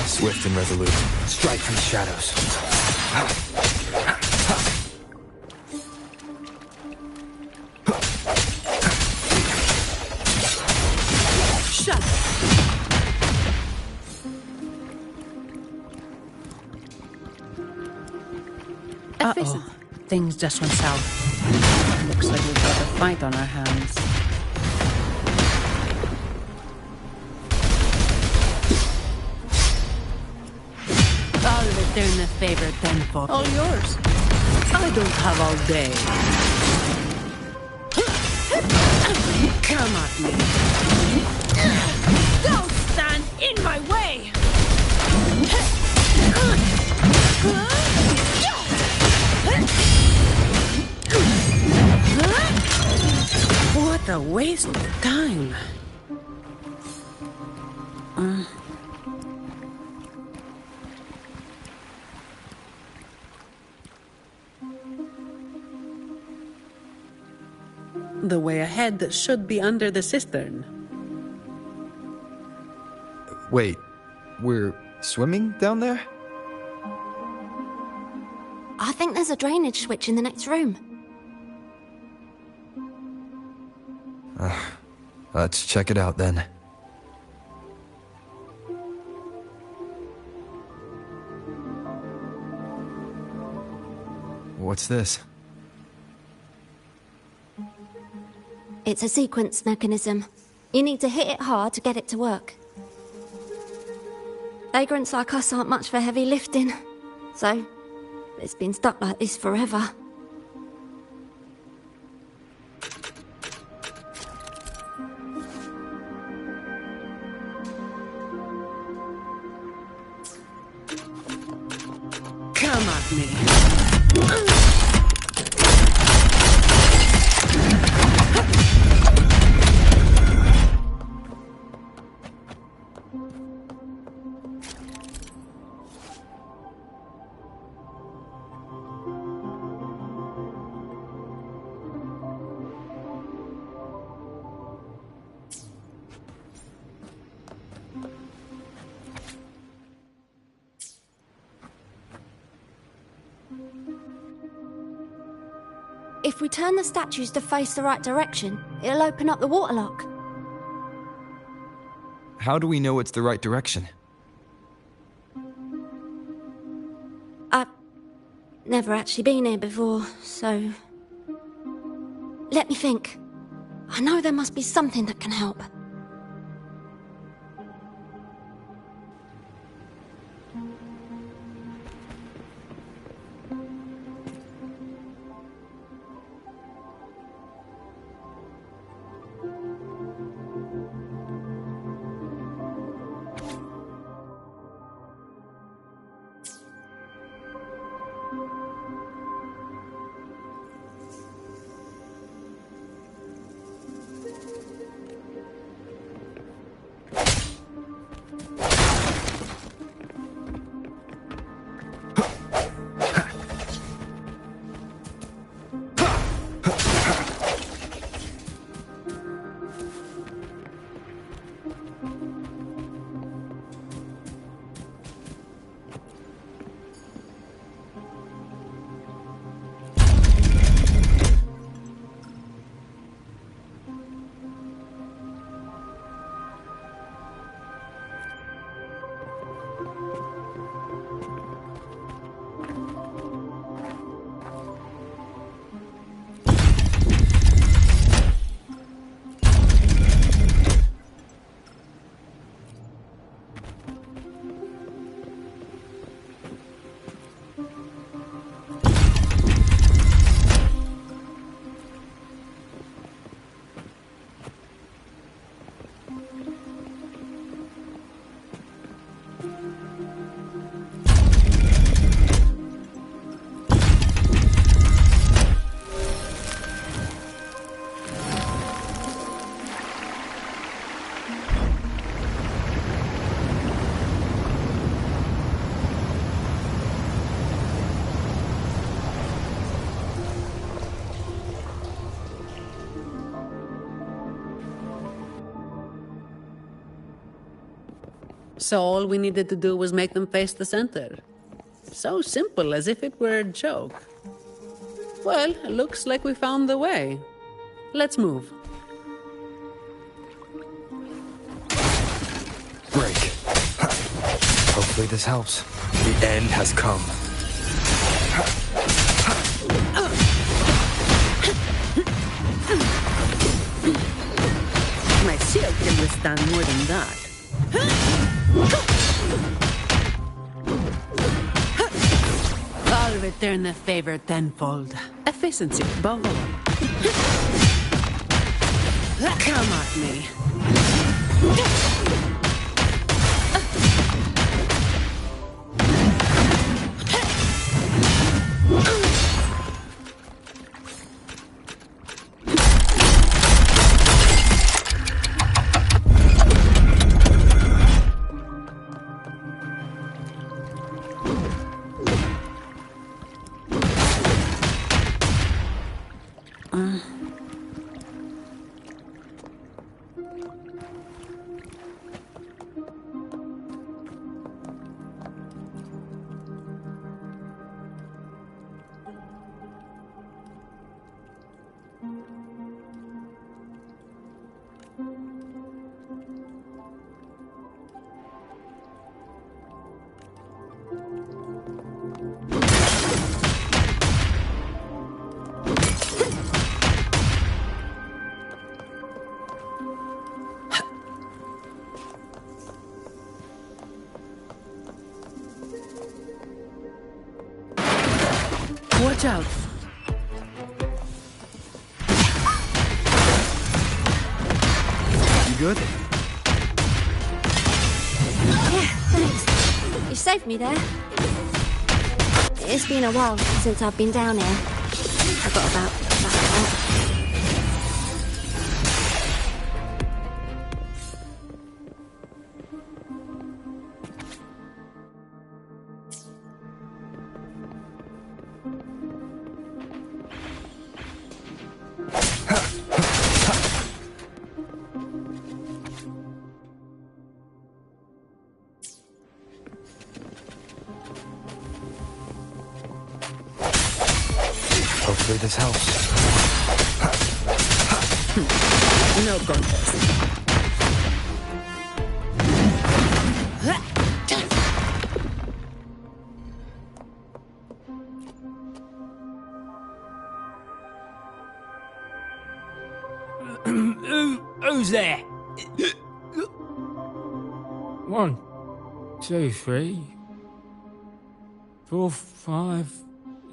Swift and resolute. Strike from the shadows. Shut. Uh-oh. Things just went south. Looks like we've got a fight on our hands. I'll return the favor tenfold. All yours. I don't have all day. Come at me. Don't stand in my way! What a waste of time. The way ahead should be under the cistern. Wait, we're swimming down there? I think there's a drainage switch in the next room. Let's check it out then. What's this? It's a sequence mechanism. You need to hit it hard to get it to work. Vagrants like us aren't much for heavy lifting, so it's been stuck like this forever. Come at me. If we turn the statues to face the right direction, it'll open up the waterlock. How do we know it's the right direction? I've never actually been here before, so... Let me think. I know there must be something that can help. So all we needed to do was make them face the center. So simple, as if it were a joke. Well, it looks like we found the way. Let's move. Break. Hopefully this helps. The end has come. My shield can withstand more than that. I'll return the favor tenfold. Efficiency, above all. Come at me. Watch out. You good? Yeah, thanks. You saved me there. It's been a while since I've been down here. I got about that. Hopefully this helps. No contest. Who's there? 1, 2, 3, 4, 5,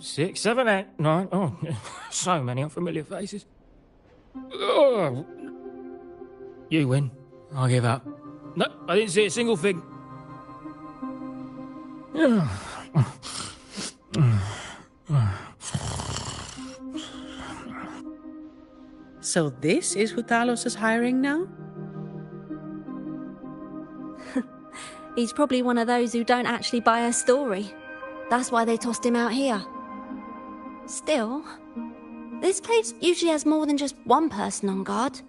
6, 7, 8, 9. Oh, so many unfamiliar faces. Oh. You win. I give up. No, I didn't see a single thing. So this is who Talos is hiring now? He's probably one of those who don't actually buy a story. That's why they tossed him out here. Still, this place usually has more than just one person on guard.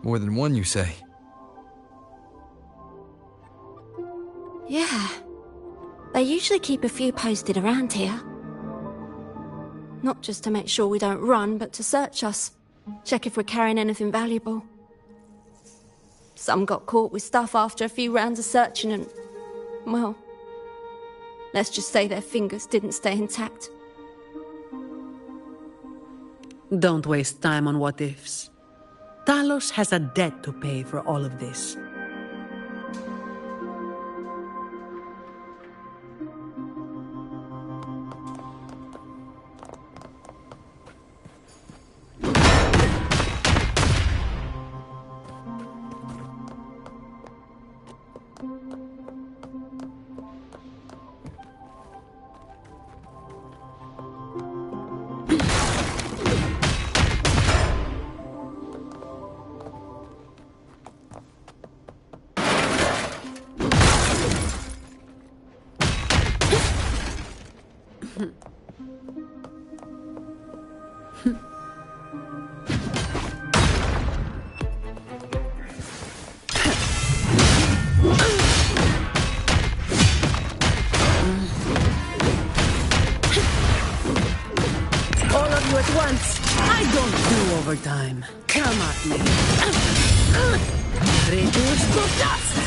More than one, you say? Yeah. They usually keep a few posted around here. Not just to make sure we don't run, but to search us. Check if we're carrying anything valuable. Some got caught with stuff after a few rounds of searching and... well... let's just say their fingers didn't stay intact. Don't waste time on what-ifs. Talos has a debt to pay for all of this. Overtime. Come at me. Reduce to dust.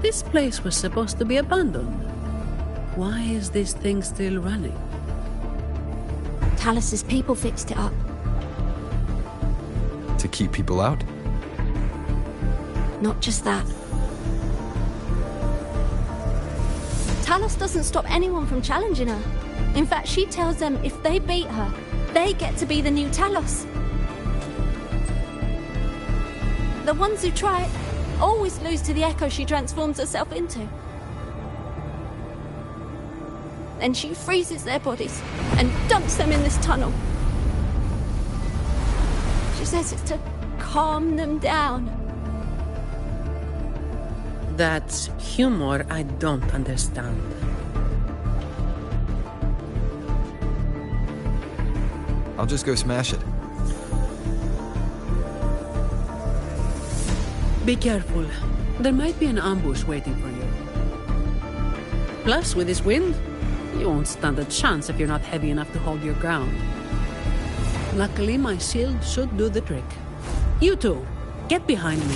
This place was supposed to be abandoned. Why is this thing still running? Talos's people fixed it up. To keep people out? Not just that. Talos doesn't stop anyone from challenging her. In fact, she tells them if they beat her, they get to be the new Talos. The ones who try it always lose to the echo she transforms herself into. Then she freezes their bodies and dumps them in this tunnel. She says it's to calm them down. That's humor I don't understand. I'll just go smash it. Be careful. There might be an ambush waiting for you. Plus, with this wind, you won't stand a chance if you're not heavy enough to hold your ground. Luckily, my shield should do the trick. You two, get behind me.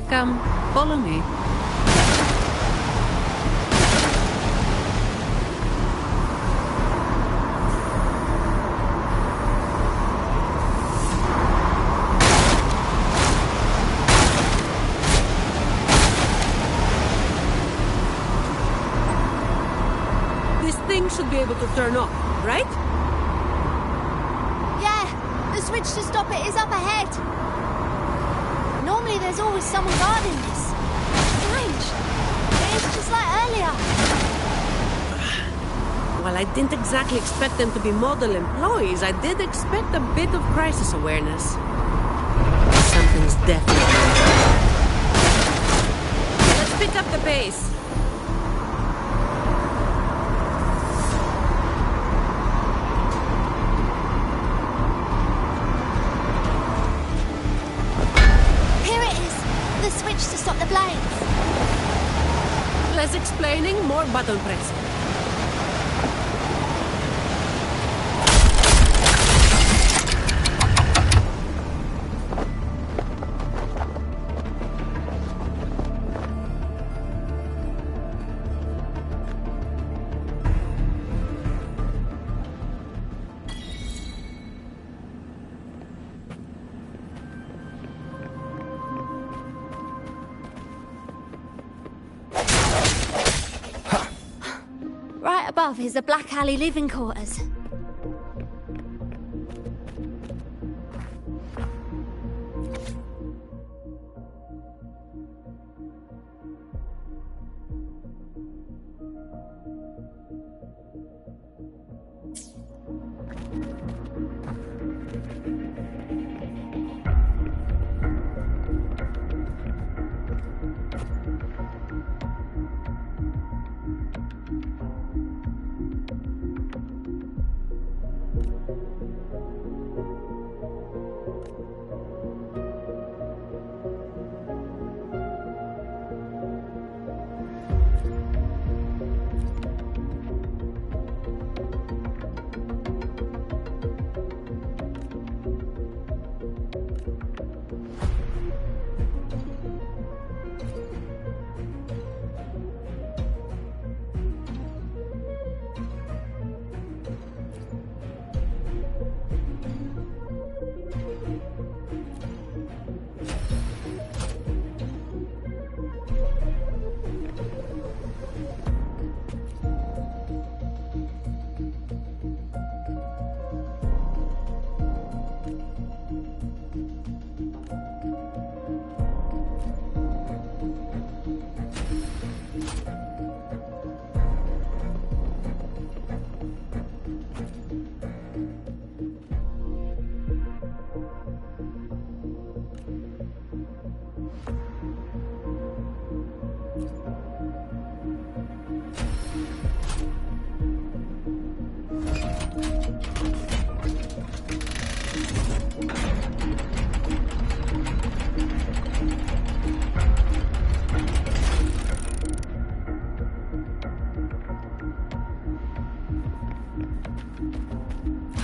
Come, follow me. This thing should be able to turn off, right? Yeah, the switch to stop it is up ahead. Normally there's always someone guarding this. Strange. It's just like earlier. While I didn't exactly expect them to be model employees, I did expect a bit of crisis awareness. Something's definitely wrong. Let's pick up the pace. To stop the blades. Less explaining, more button pressing. Right above is the Black Alley living quarters.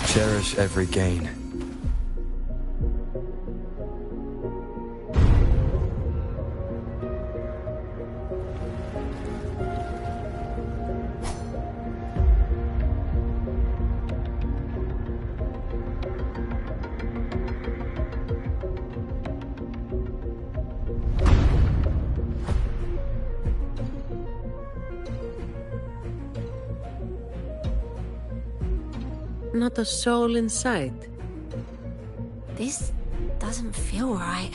Cherish every gain. Not a soul in sight. This doesn't feel right.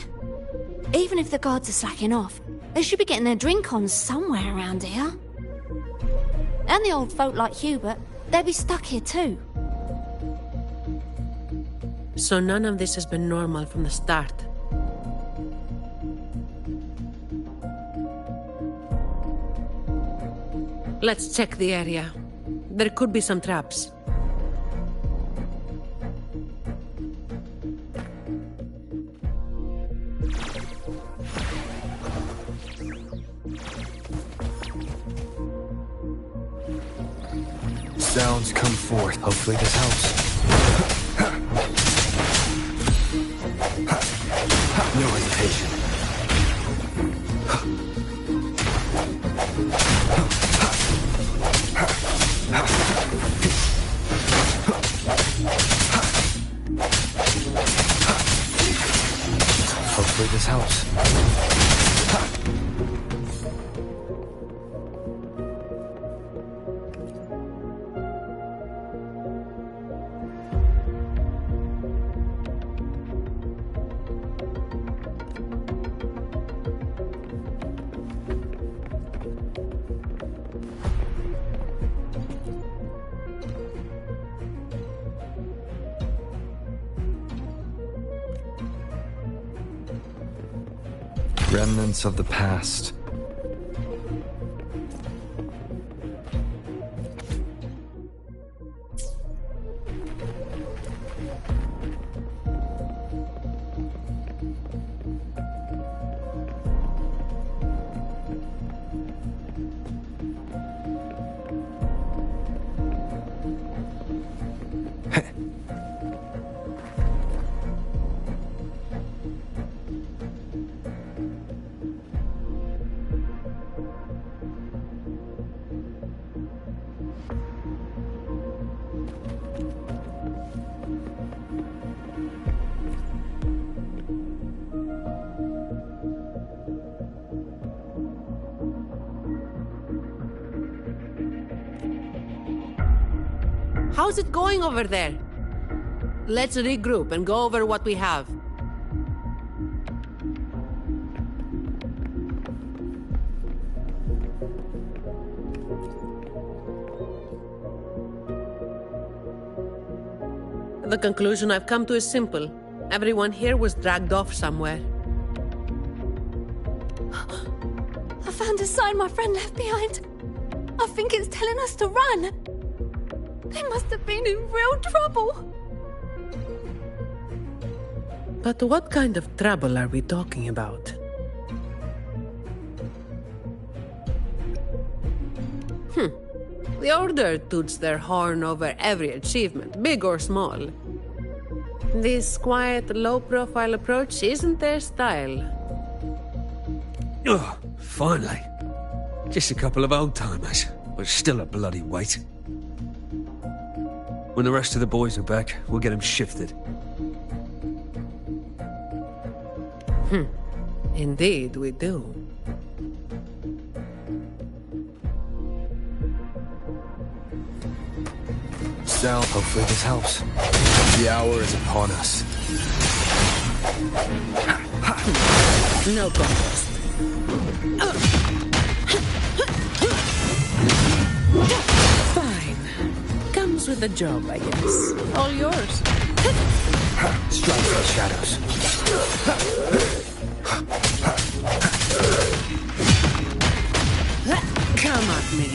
Even if the guards are slacking off, they should be getting their drink on somewhere around here. And the old folk like Hubert, they'd be stuck here too. So none of this has been normal from the start. Let's check the area. There could be some traps. Sounds come forth. Hopefully this helps. No hesitation. Hopefully this helps. Remnants of the past. How's it going over there? Let's regroup and go over what we have. The conclusion I've come to is simple. Everyone here was dragged off somewhere. I found a sign my friend left behind. I think it's telling us to run. They must have been in real trouble. But what kind of trouble are we talking about? The Order toots their horn over every achievement, big or small. This quiet, low-profile approach isn't their style. Oh, finally. Just a couple of old-timers, but still a bloody weight. When the rest of the boys are back, we'll get them shifted. Indeed, we do. Sal, hopefully this helps. The hour is upon us. No contest. Fine. Comes with the job, I guess. All yours. Strike for the shadows. Come at me.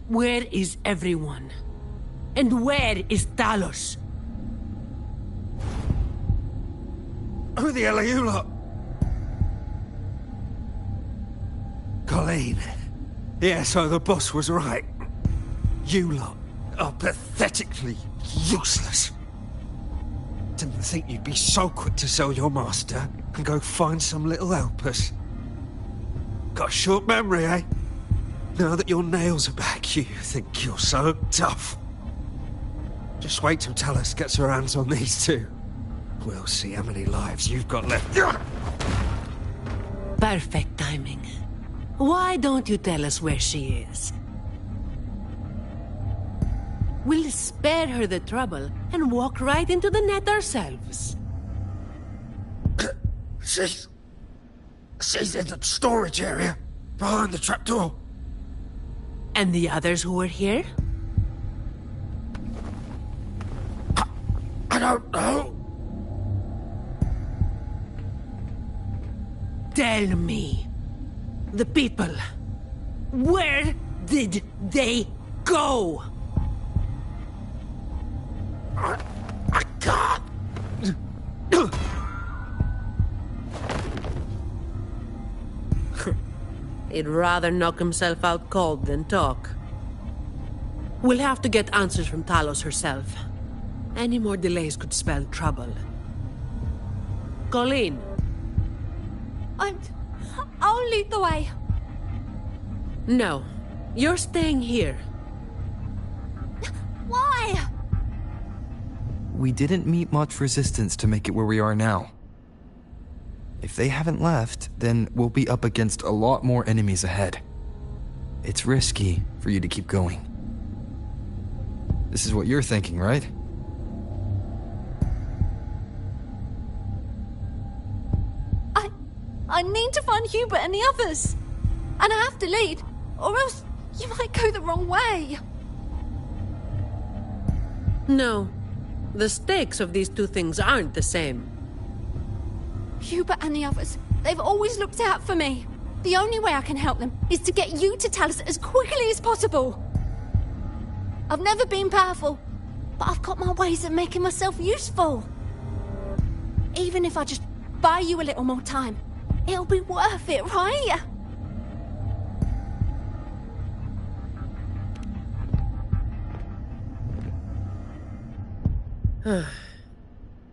Where is everyone? And where is Talos? Who the hell are you lot? Colleen. Yeah, so the boss was right. You lot are pathetically useless. Didn't think you'd be so quick to sell your master and go find some little helpers. Got a short memory, eh? Now that your nails are back, you think you're so tough. Just wait till Talos gets her hands on these two. We'll see how many lives you've got left. Perfect timing. Why don't you tell us where she is? We'll spare her the trouble and walk right into the net ourselves. She's in the storage area, behind the trapdoor. And the others who were here? I don't know. Tell me. The people. Where did they go? He'd rather knock himself out cold than talk. We'll have to get answers from Talos herself. Any more delays could spell trouble. Colleen! I'll lead the way. No. You're staying here. Why? We didn't meet much resistance to make it where we are now. If they haven't left, then we'll be up against a lot more enemies ahead. It's risky for you to keep going. This is what you're thinking, right? I need to find Hubert and the others. And I have to lead, or else you might go the wrong way. No. The stakes of these two things aren't the same. Hubert and the others, they've always looked out for me. The only way I can help them is to get you to Talos as quickly as possible. I've never been powerful, but I've got my ways of making myself useful. Even if I just buy you a little more time, it'll be worth it, right?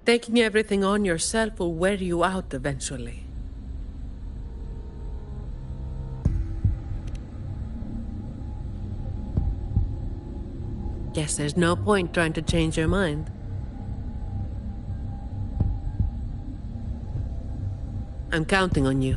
Taking everything on yourself will wear you out eventually. Guess there's no point trying to change your mind. I'm counting on you.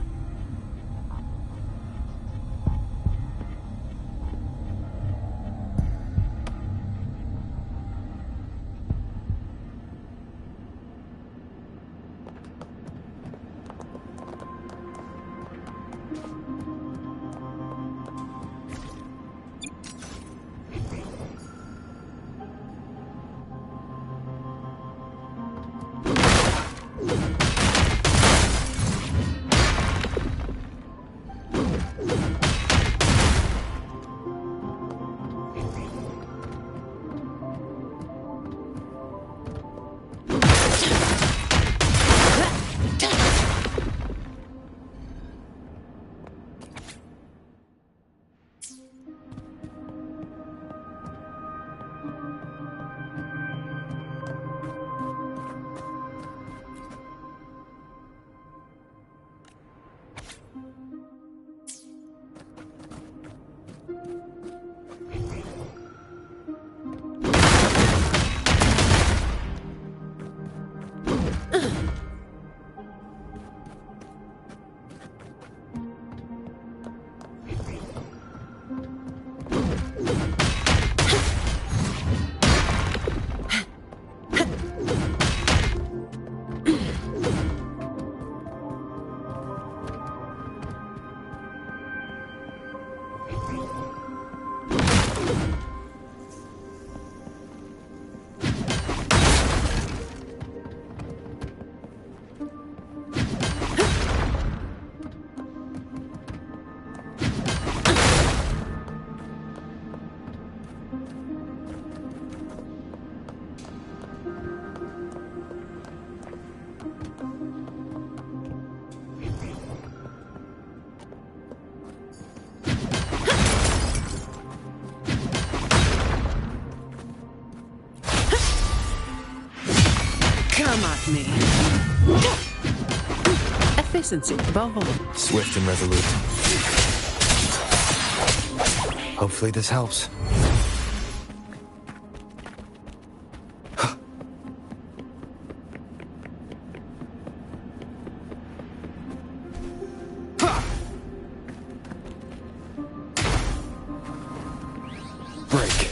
Come at me. Efficiency above all. Swift and resolute. Hopefully this helps. Break.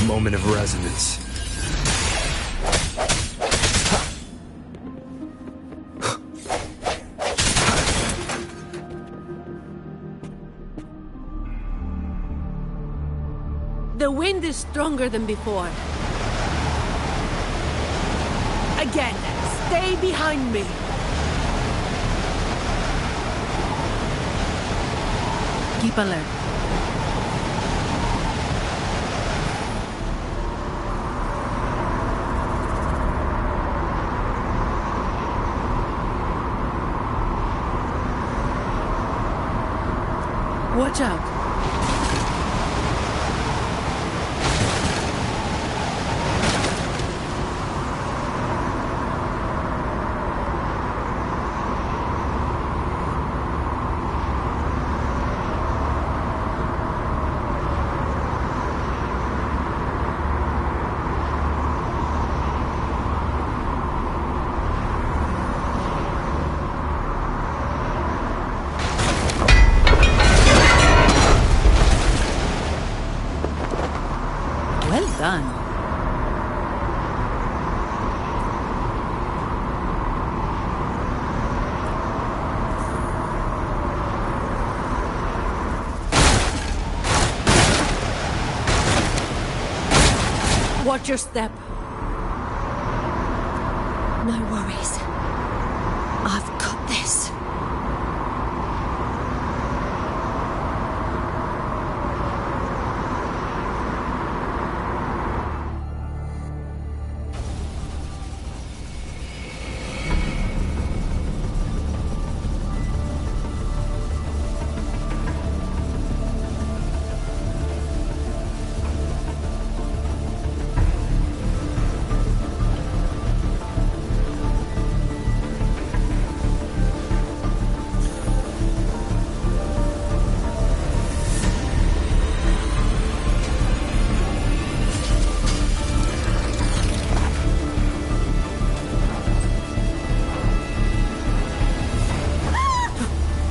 Moment of resonance. The wind is stronger than before. Again, stay behind me. Keep alert. Watch out! Well done. Watch your step. No worries. I've got this.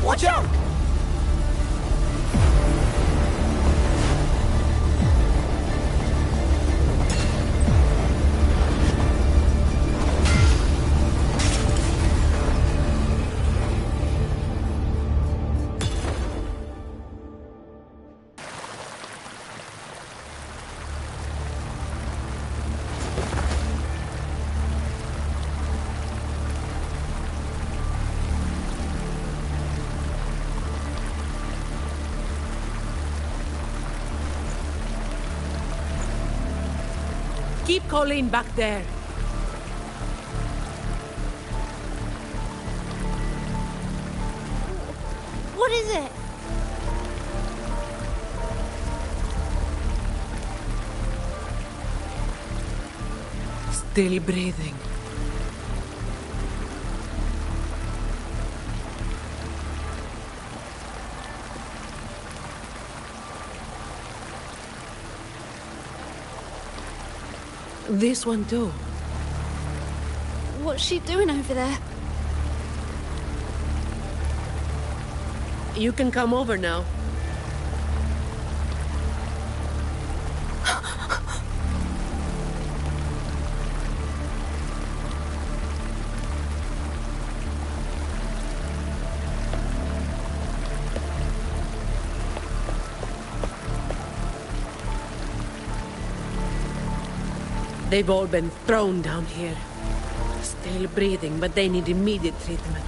Watch out! Keep Colleen back there. What is it? Still breathing. This one too. What's she doing over there? You can come over now. They've all been thrown down here. Still breathing, but they need immediate treatment.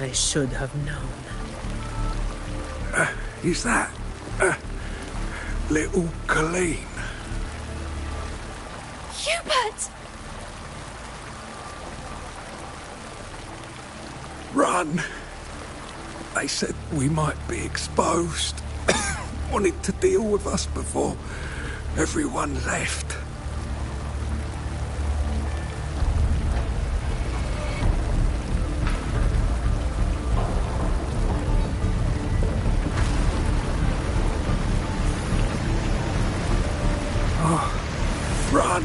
I should have known. Is that little Colleen? Hubert! Run! They said we might be exposed. Wanted to deal with us before everyone left. Oh, run!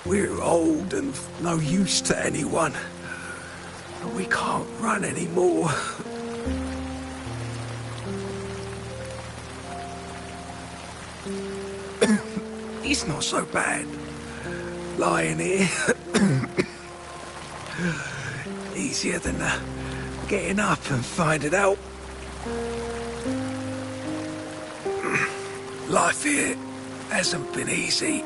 We're old and of no use to anyone. We can't run anymore. It's not so bad. Lying here. Easier than getting up and finding out. Life here hasn't been easy.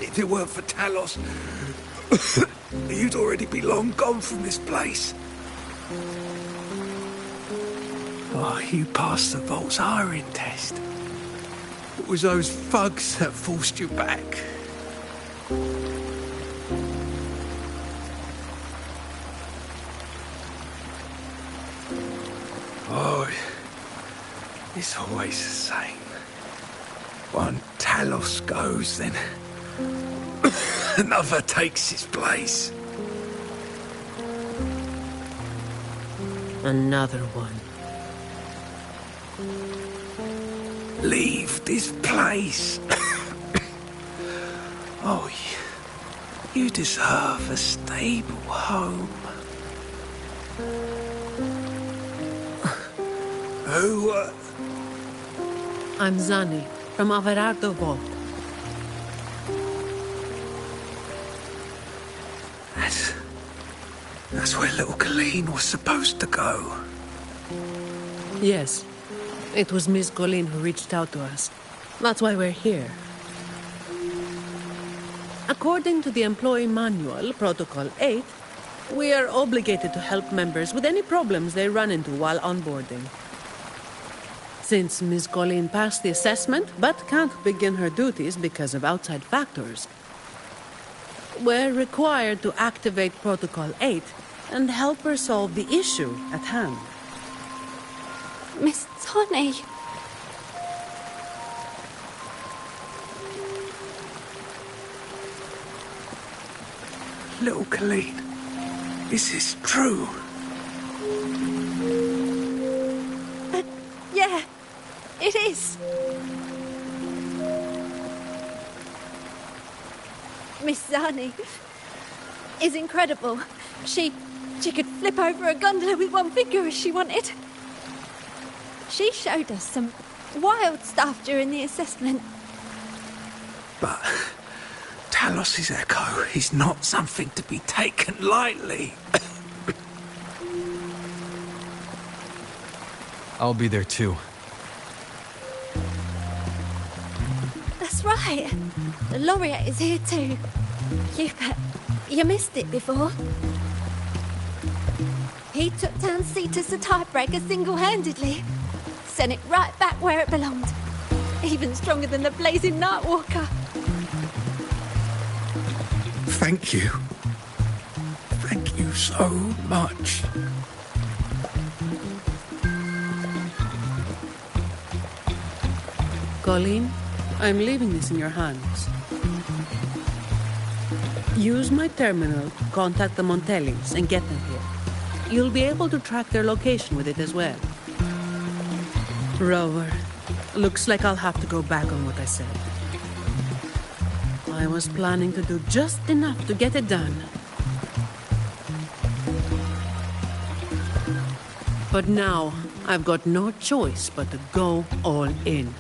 If it weren't for Talos, you'd already be long gone from this place. Oh, you passed the Vault's hiring test. It was those thugs that forced you back. Oh, it's always the same. One Talos goes, then another takes his place. Another one. Leave this place. Oh, you deserve a stable home. Who, I'm Zani, from Averardo Vault. That's where little Colleen was supposed to go. Yes. It was Miss Colleen who reached out to us. That's why we're here. According to the Employee Manual, Protocol 8, we are obligated to help members with any problems they run into while onboarding. Since Miss Colleen passed the assessment, but can't begin her duties because of outside factors, we're required to activate Protocol 8 and help her solve the issue at hand. Miss Tony. Little Colleen, is this true? Yeah, it is. Miss Zani is incredible. She could flip over a gondola with one finger if she wanted. She showed us some wild stuff during the assessment. But Talos's echo is not something to be taken lightly. I'll be there too. That's right. The laureate is here too. You missed it before. He took down Cetus the Tiebreaker single-handedly. Sent it right back where it belonged. Even stronger than the blazing Nightwalker. Thank you. Thank you so much. Colleen, I'm leaving this in your hands. Use my terminal to contact the Montellis and get them here. You'll be able to track their location with it as well. Rover, looks like I'll have to go back on what I said. I was planning to do just enough to get it done. But now, I've got no choice but to go all in.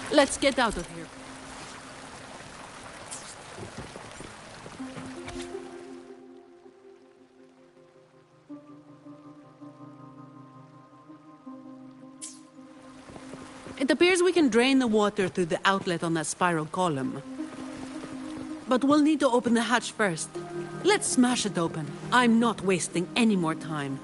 Let's get out of here. It appears we can drain the water through the outlet on that spiral column. But we'll need to open the hatch first. Let's smash it open. I'm not wasting any more time.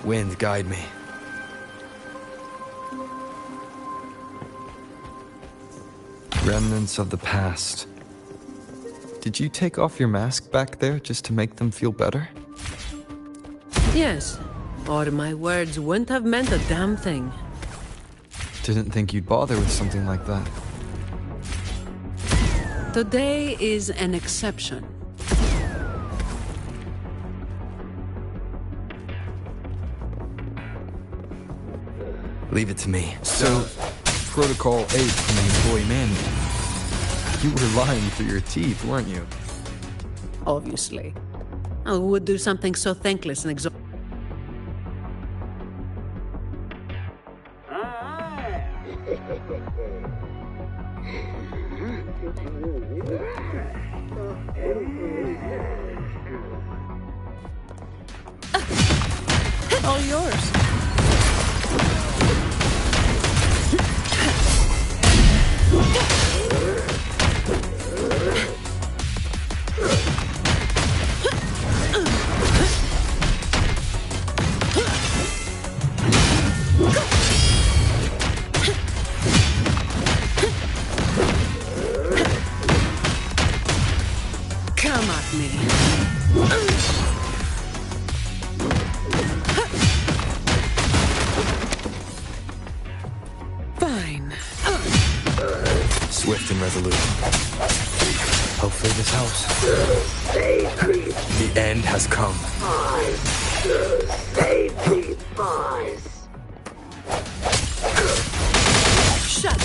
Wind, guide me. Remnants of the past. Did you take off your mask back there just to make them feel better? Yes, or my words wouldn't have meant a damn thing. Didn't think you'd bother with something like that. Today is an exception. Leave it to me. So, Protocol 8 from the employee manual. You were lying through your teeth, weren't you? Obviously. I would do something so thankless and exhausting. All yours. Come at me. Fine. Swift and resolute. Hopefully this helps. Save me. The end has come. Save me, boys. Shut!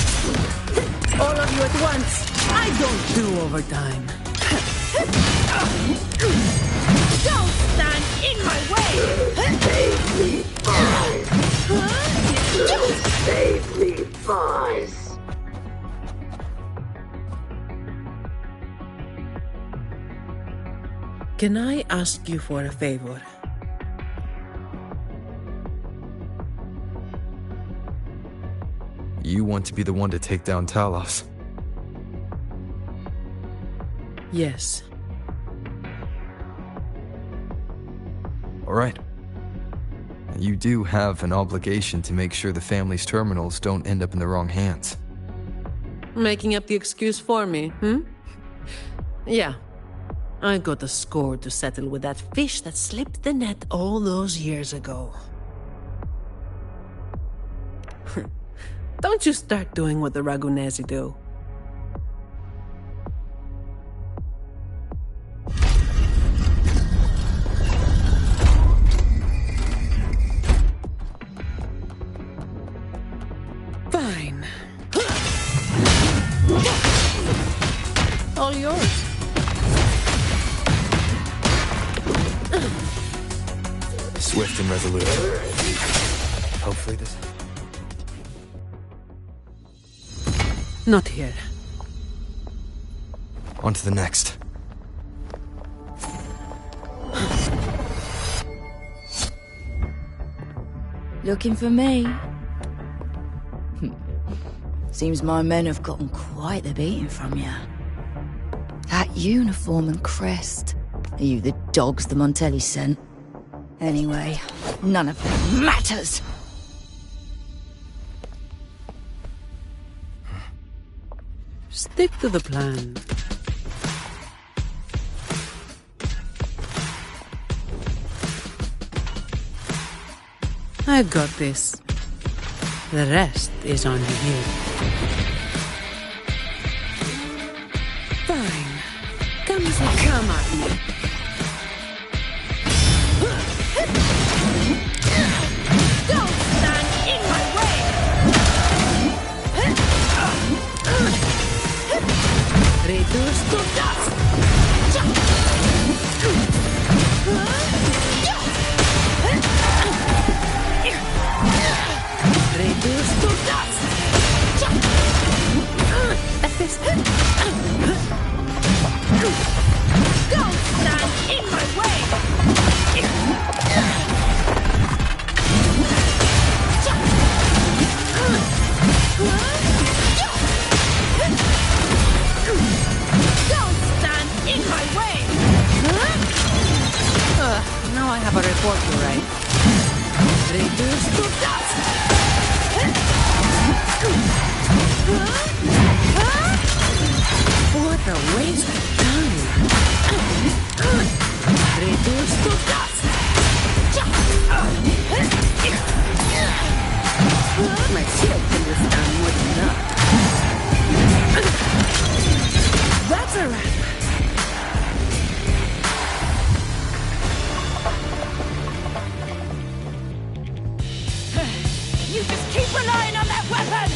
All of you at once. I don't do overtime. Don't stand in my way! Save me, boys. Save me, boys. Can I ask you for a favor? You want to be the one to take down Talos. Yes. All right. You do have an obligation to make sure the family's terminals don't end up in the wrong hands. Making up the excuse for me, hmm? Yeah. I got a score to settle with that fish that slipped the net all those years ago. Don't you start doing what the Ragunesi do. Fine. All yours. Swift and resolute. Hopefully this... Not here. On to the next. Looking for me? Seems my men have gotten quite the beating from you. That uniform and crest. Are you the dogs the Montelli sent? Anyway, none of that matters! Stick to the plan. I've got this. The rest is on you. Fine. Come at me. Don't stand in my way! Reduce to dust! Reduce to dust! Don't stand in my way! Don't stand in my way! Now I have a report to write. Reduce to dust! What a waste of time! Reduce to dust! My shield can withstand more than that. That's a wrap! You just keep relying on that weapon!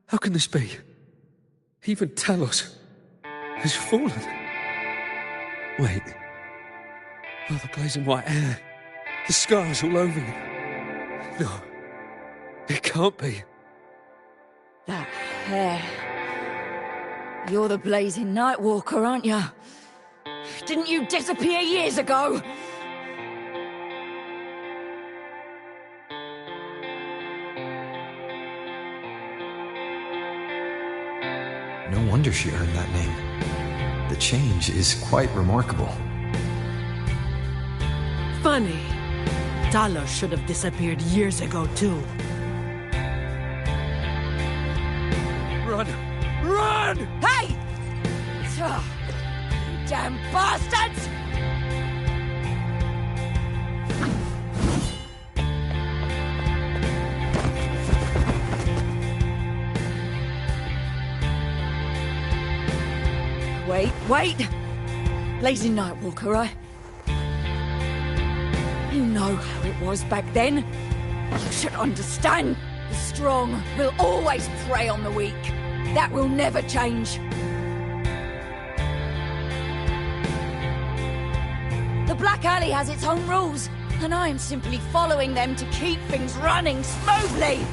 How can this be? Even Talos has fallen. Wait. Oh, the blazing white hair. The scars all over him. No. It can't be. That hair. You're the blazing Nightwalker, aren't you? Didn't you disappear years ago? No wonder she earned that name. The change is quite remarkable. Funny. Talos should have disappeared years ago, too. Run! Run! Hey! You damn bastards! Wait! Blazing Nightwalker, right? You know how it was back then. You should understand. The strong will always prey on the weak. That will never change. The Black Alley has its own rules, and I am simply following them to keep things running smoothly.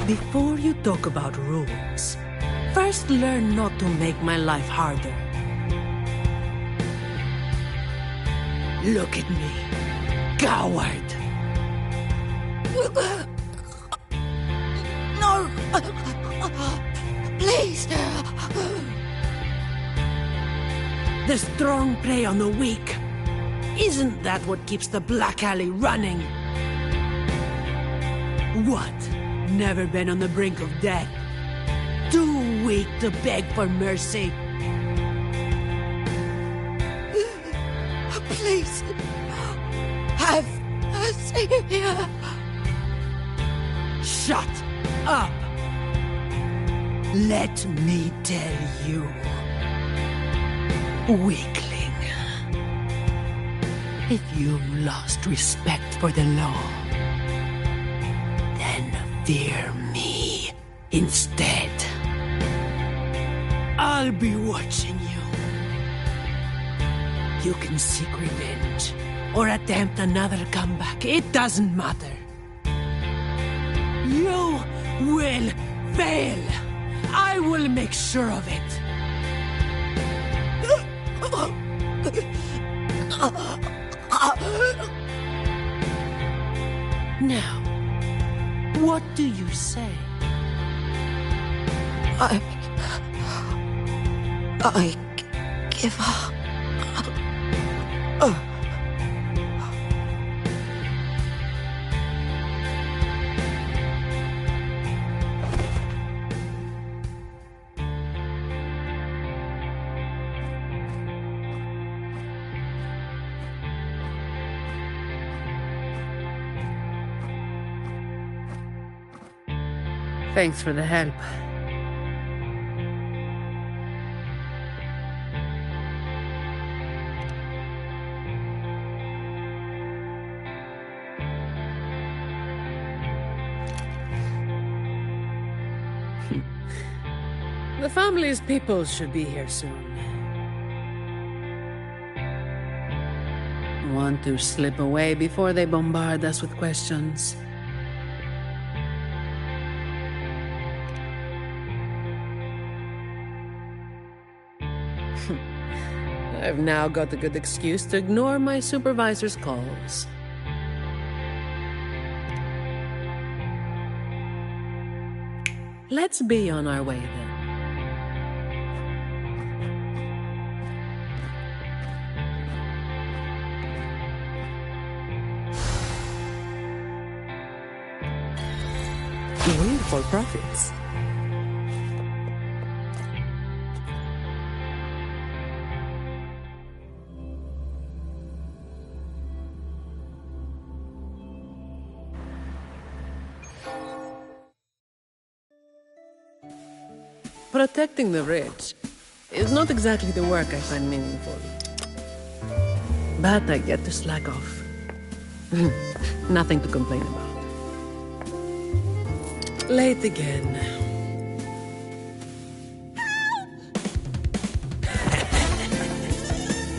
Before you talk about rules, first learn not to make my life harder. Look at me, coward! No! Please! The strong prey on the weak. Isn't that what keeps the Black Alley running? What? Never been on the brink of death? Too weak to beg for mercy? Please! Have a savior! Shut up! Let me tell you, weakling, if you've lost respect for the law, then fear me instead. I'll be watching you. You can seek revenge or attempt another comeback. It doesn't matter. You will fail. I will make sure of it. Now, what do you say? I give up. Thanks for the help. The family's people should be here soon. Want to slip away before they bombard us with questions. I've now got a good excuse to ignore my supervisor's calls. Let's be on our way then. Wait for profits. Protecting the rich is not exactly the work I find meaningful. But I get to slack off. Nothing to complain about. Late again.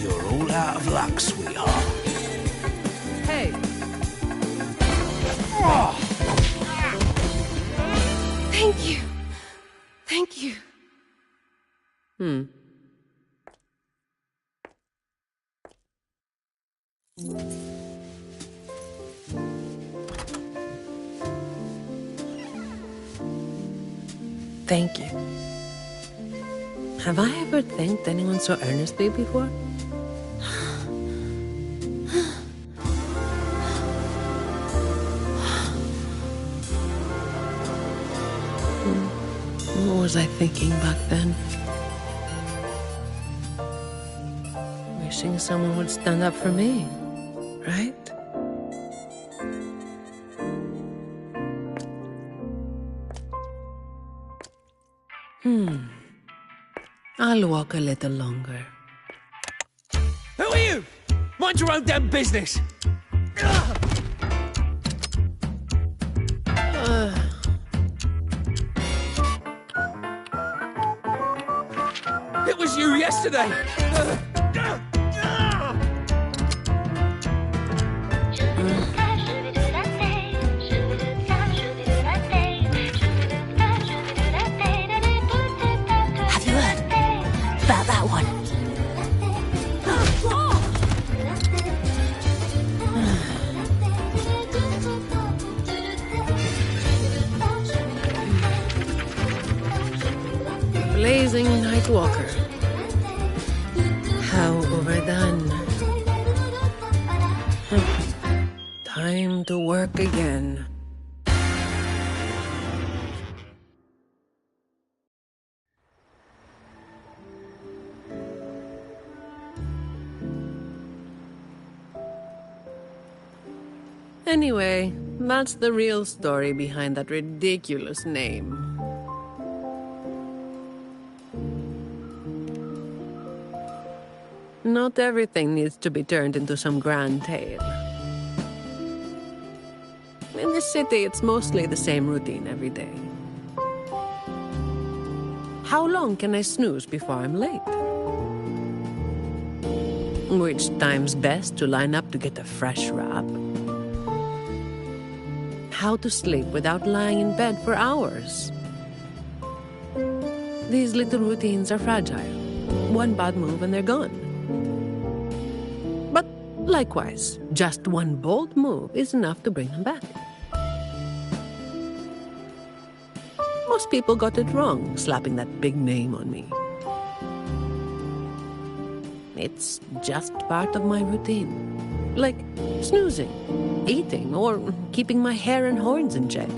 You're all out of luck, sweetheart. Hey. Thank you. Thank you. Thank you. Have I ever thanked anyone so earnestly before? What was I thinking back then? Wishing someone would stand up for me, right? I'll walk a little longer. Who are you? Mind your own damn business. It was you yesterday. Have you heard about that one? blazing night walker. How overdone. Time to work again. Anyway, that's the real story behind that ridiculous name. Not everything needs to be turned into some grand tale. In this city, it's mostly the same routine every day. How long can I snooze before I'm late? Which time's best to line up to get a fresh wrap? How to sleep without lying in bed for hours? These little routines are fragile. One bad move and they're gone. But likewise, just one bold move is enough to bring them back. Most people got it wrong, slapping that big name on me. It's just part of my routine. Like snoozing, eating, or keeping my hair and horns in check.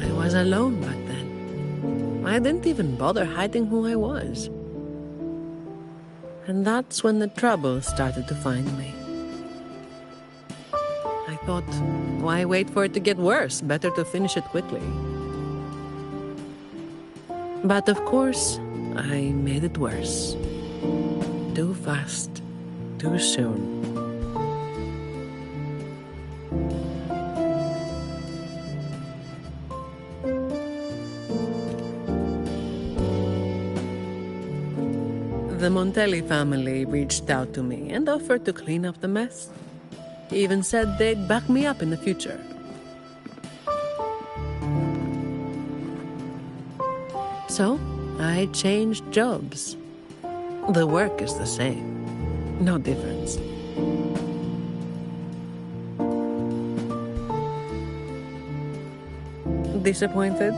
I was alone back then. I didn't even bother hiding who I was. And that's when the trouble started to find me. I thought, why wait for it to get worse? Better to finish it quickly. But of course, I made it worse. Too fast, too soon. The Montelli family reached out to me and offered to clean up the mess. Even said they'd back me up in the future. So, I changed jobs. The work is the same. No difference. Disappointed?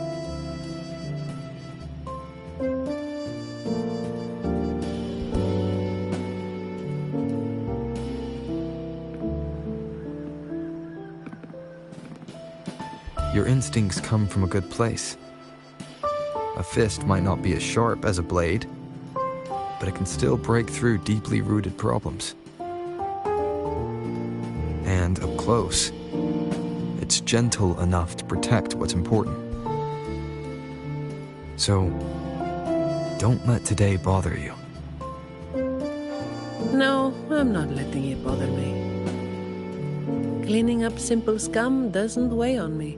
Your instincts come from a good place. A fist might not be as sharp as a blade, but it can still break through deeply rooted problems. And up close, it's gentle enough to protect what's important. So, don't let today bother you. No, I'm not letting it bother me. Cleaning up simple scum doesn't weigh on me.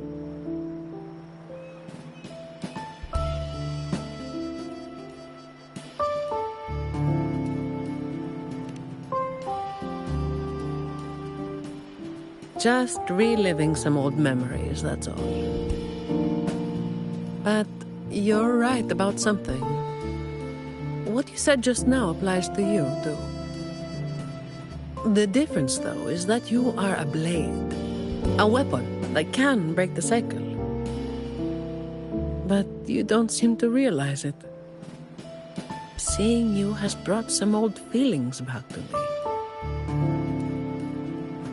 Just reliving some old memories, that's all. But you're right about something. What you said just now applies to you, too. The difference, though, is that you are a blade. A weapon that can break the cycle. But you don't seem to realize it. Seeing you has brought some old feelings back to me.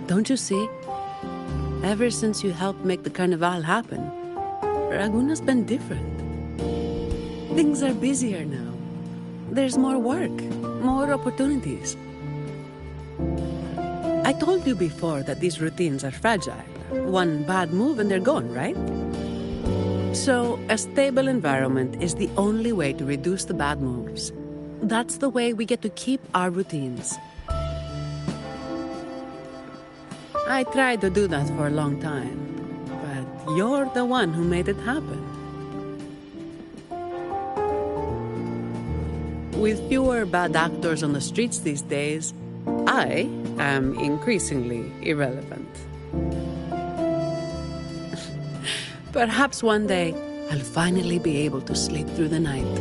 Don't you see? Ever since you helped make the carnival happen, Raguna's been different. Things are busier now. There's more work, more opportunities. I told you before that these routines are fragile. One bad move and they're gone, right? So, a stable environment is the only way to reduce the bad moves. That's the way we get to keep our routines. I tried to do that for a long time, but you're the one who made it happen. With fewer bad actors on the streets these days, I am increasingly irrelevant. Perhaps one day, I'll finally be able to sleep through the night.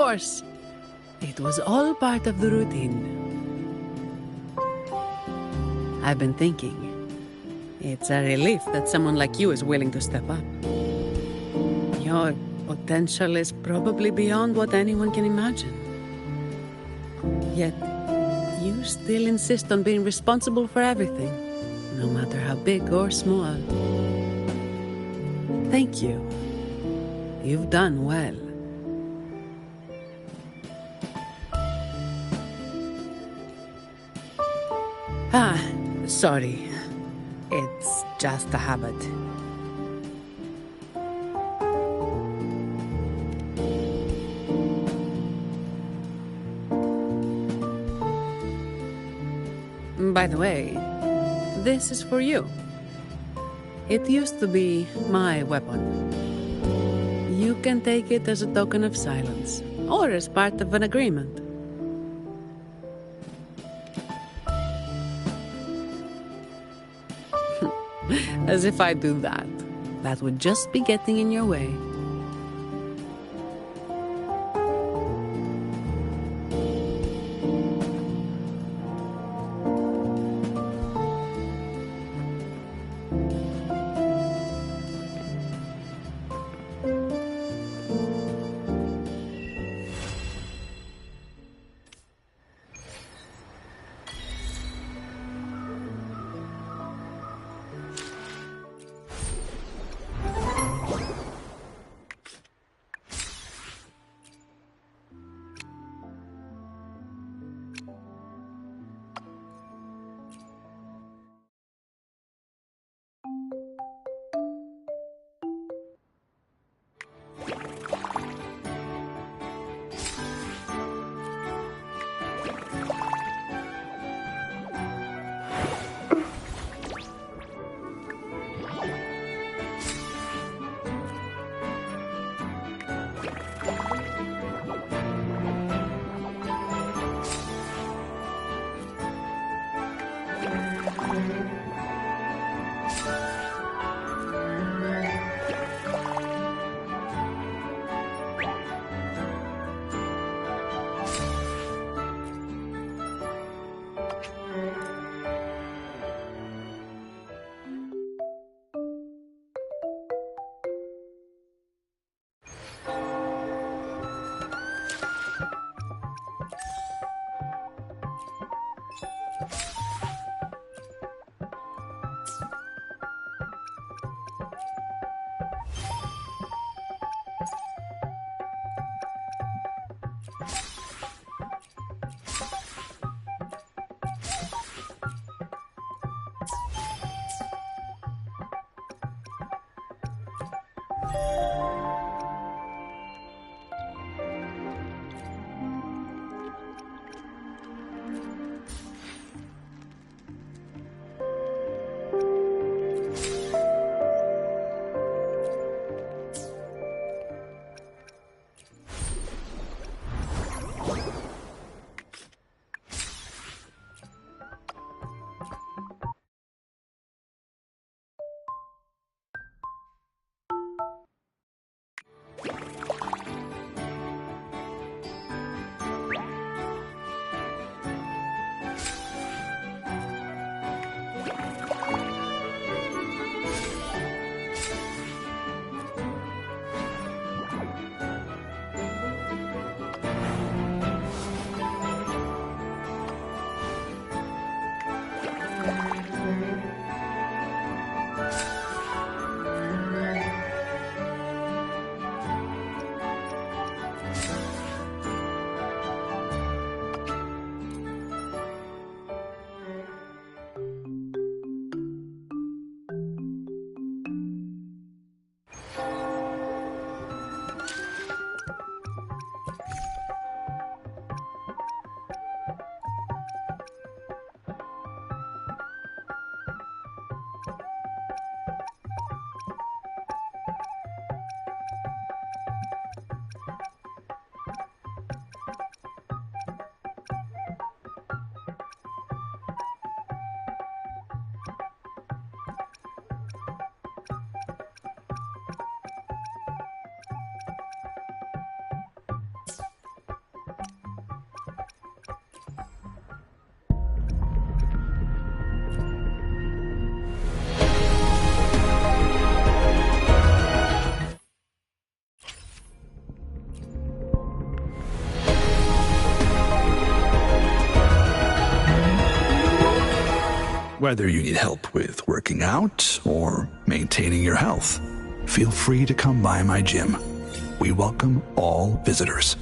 course. It was all part of the routine. I've been thinking. It's a relief that someone like you is willing to step up. Your potential is probably beyond what anyone can imagine. Yet, you still insist on being responsible for everything, no matter how big or small. Thank you. You've done well. Sorry. It's just a habit. By the way, this is for you. It used to be my weapon. You can take it as a token of silence, or as part of an agreement. As if I do that. That would just be getting in your way. Whether you need help with working out or maintaining your health, feel free to come by my gym. We welcome all visitors.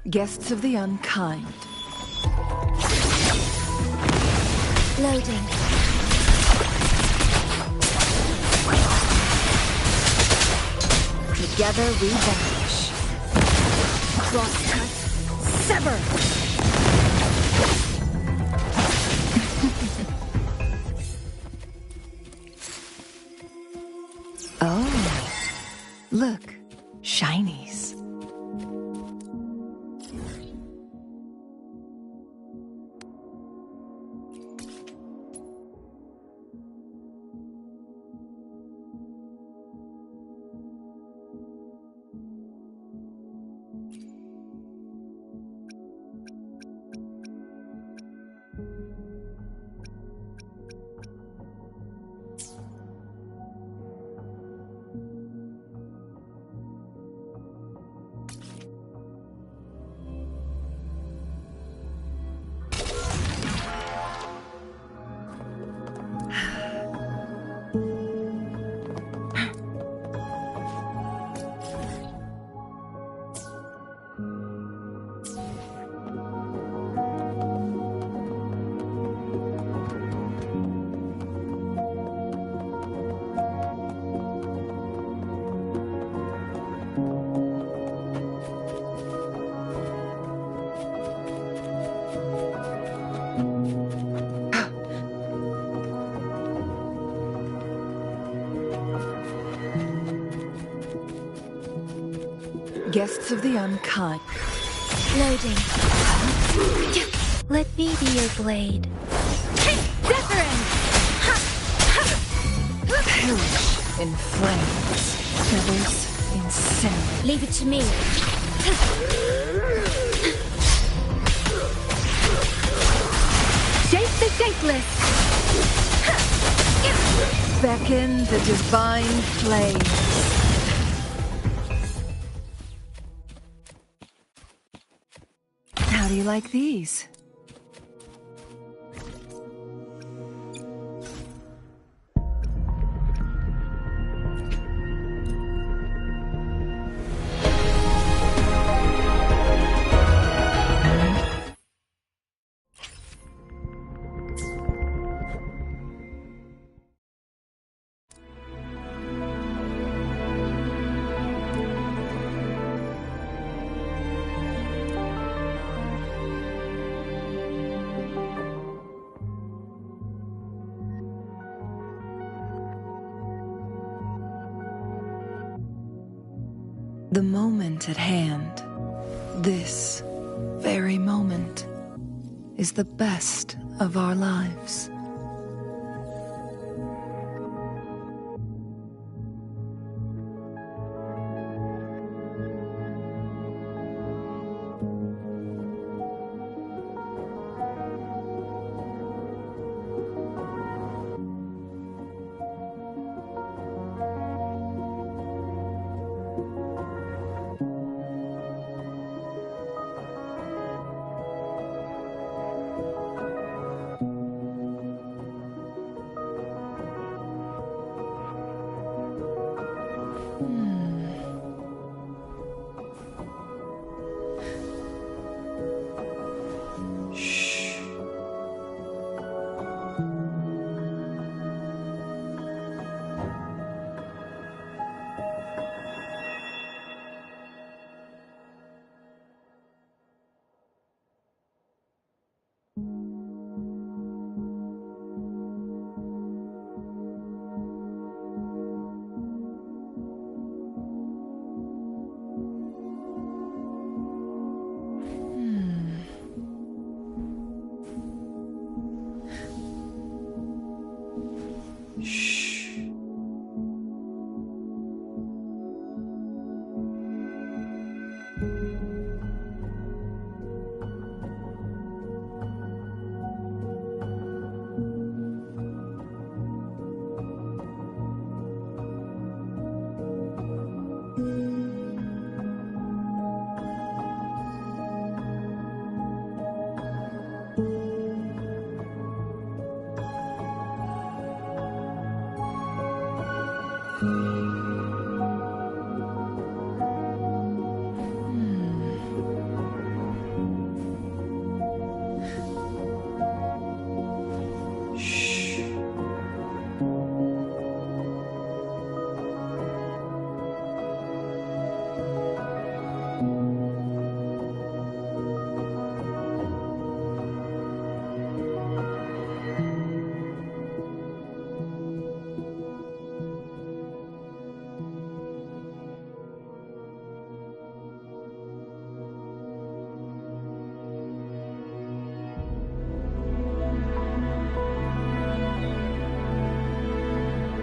Guests of the unkind. Loading. Together we vanish. Crosscut. Sever! Oh, look, shinies. Guests of the unkind. Loading. Let me be your blade. Wuthering! Perish in flames. Feathers in sand. Leave it to me. Shape the shapeless. Beckon the divine flame. How do you like these? The moment at hand, this very moment, is the best of our lives.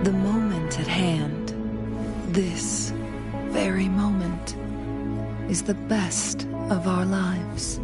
The moment at hand, this very moment, is the best of our lives.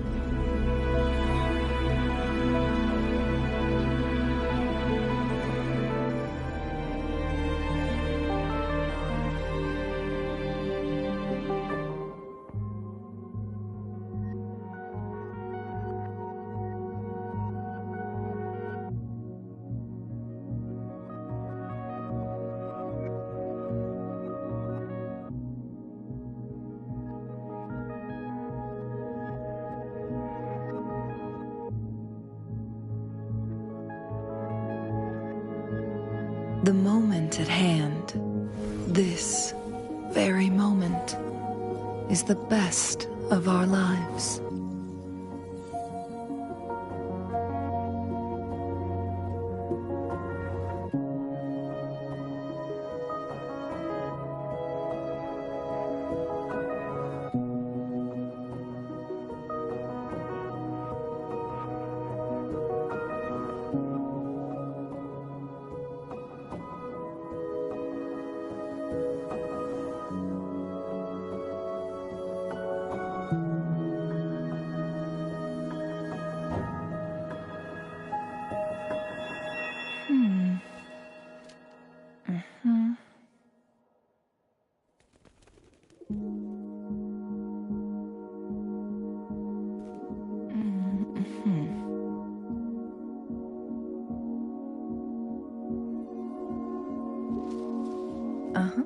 The moment at hand, this very moment, is the best of our lives. Uh-huh.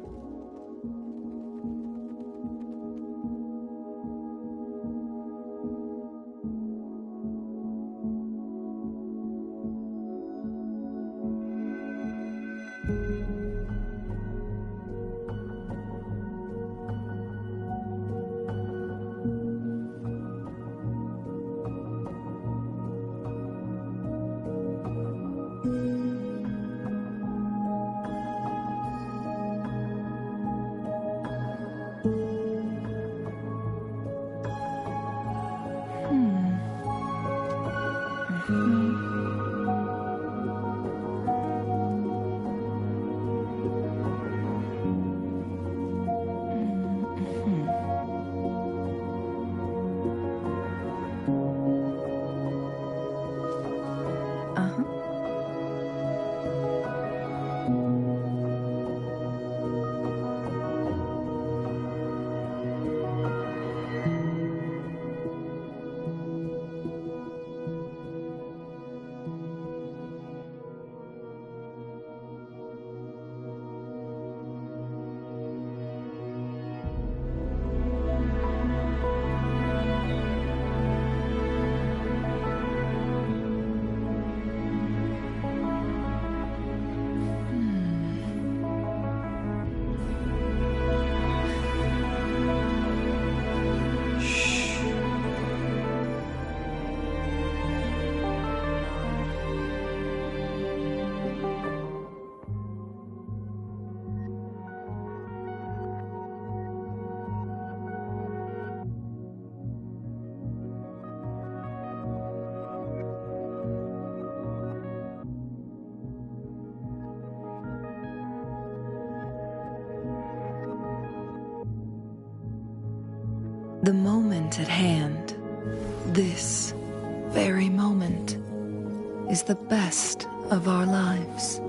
The moment at hand, this very moment, is the best of our lives.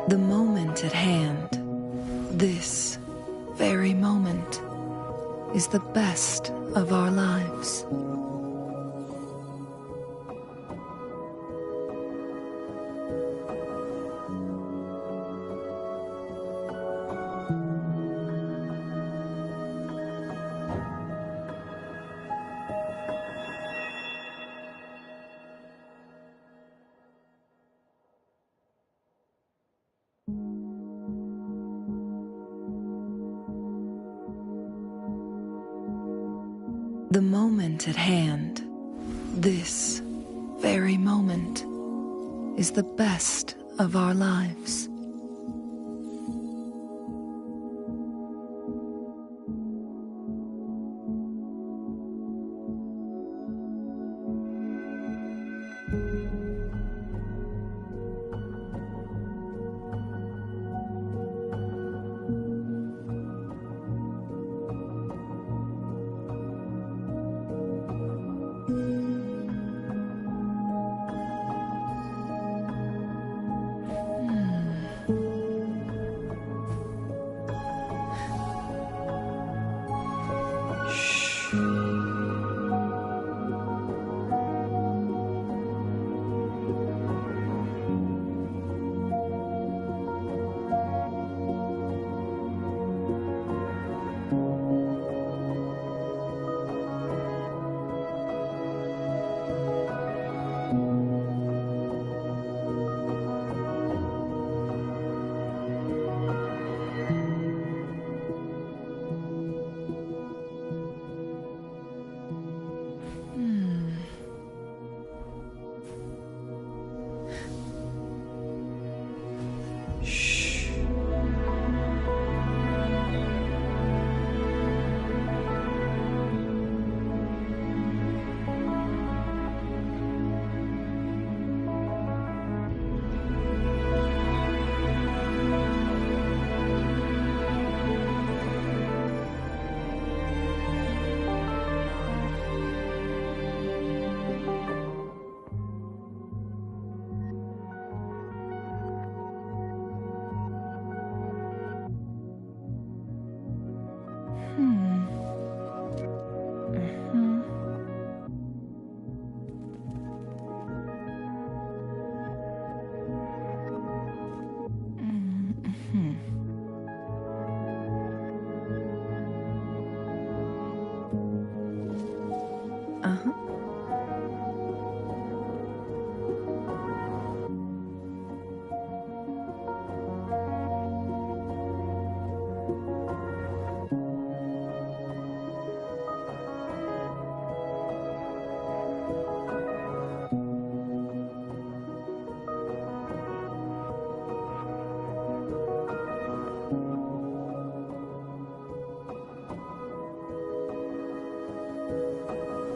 The moment at hand, this very moment, is the best of our lives. The moment at hand, this very moment, is the best of our lives.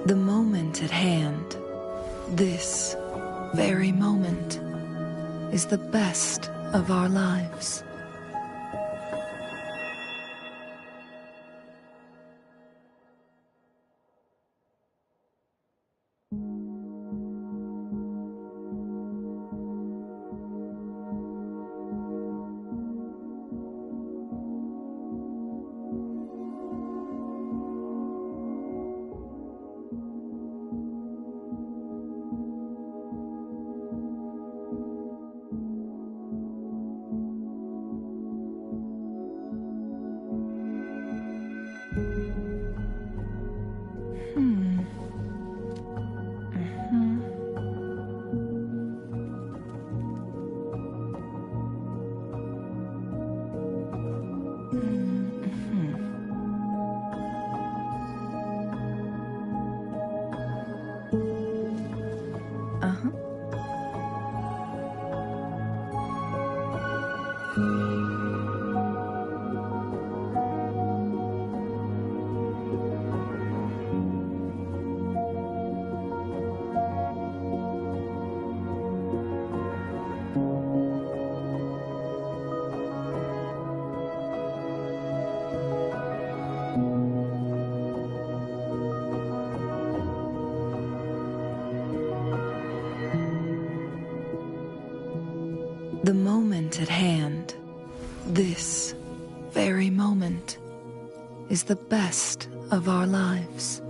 The moment at hand, this very moment, is the best of our lives. The moment at hand, this very moment, is the best of our lives.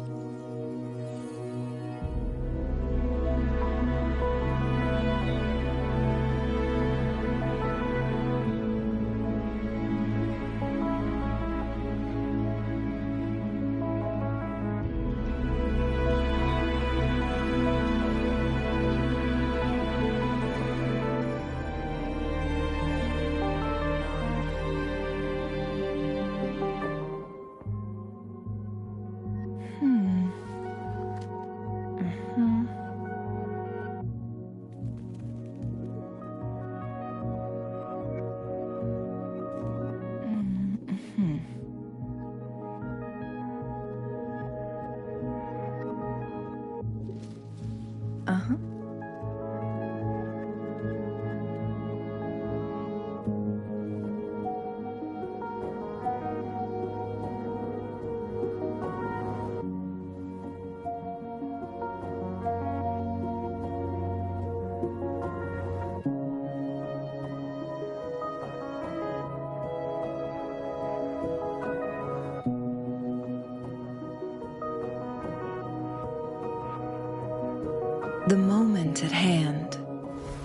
The moment at hand,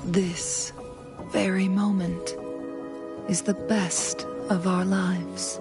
this very moment, is the best of our lives.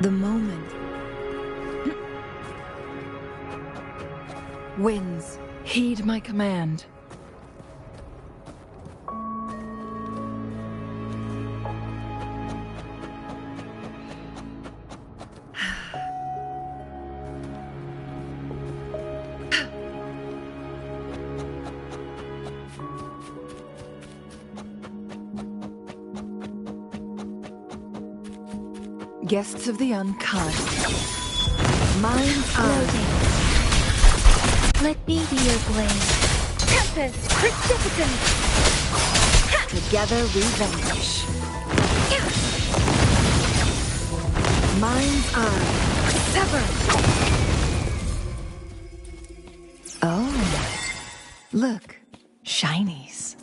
The moment. Winds, heed my command. Guests of the unkind. Mind's eye. Let me be your blade. Tempest Precipitant! Together we vanish. Mind's eye. Sever. Oh, look, shinies.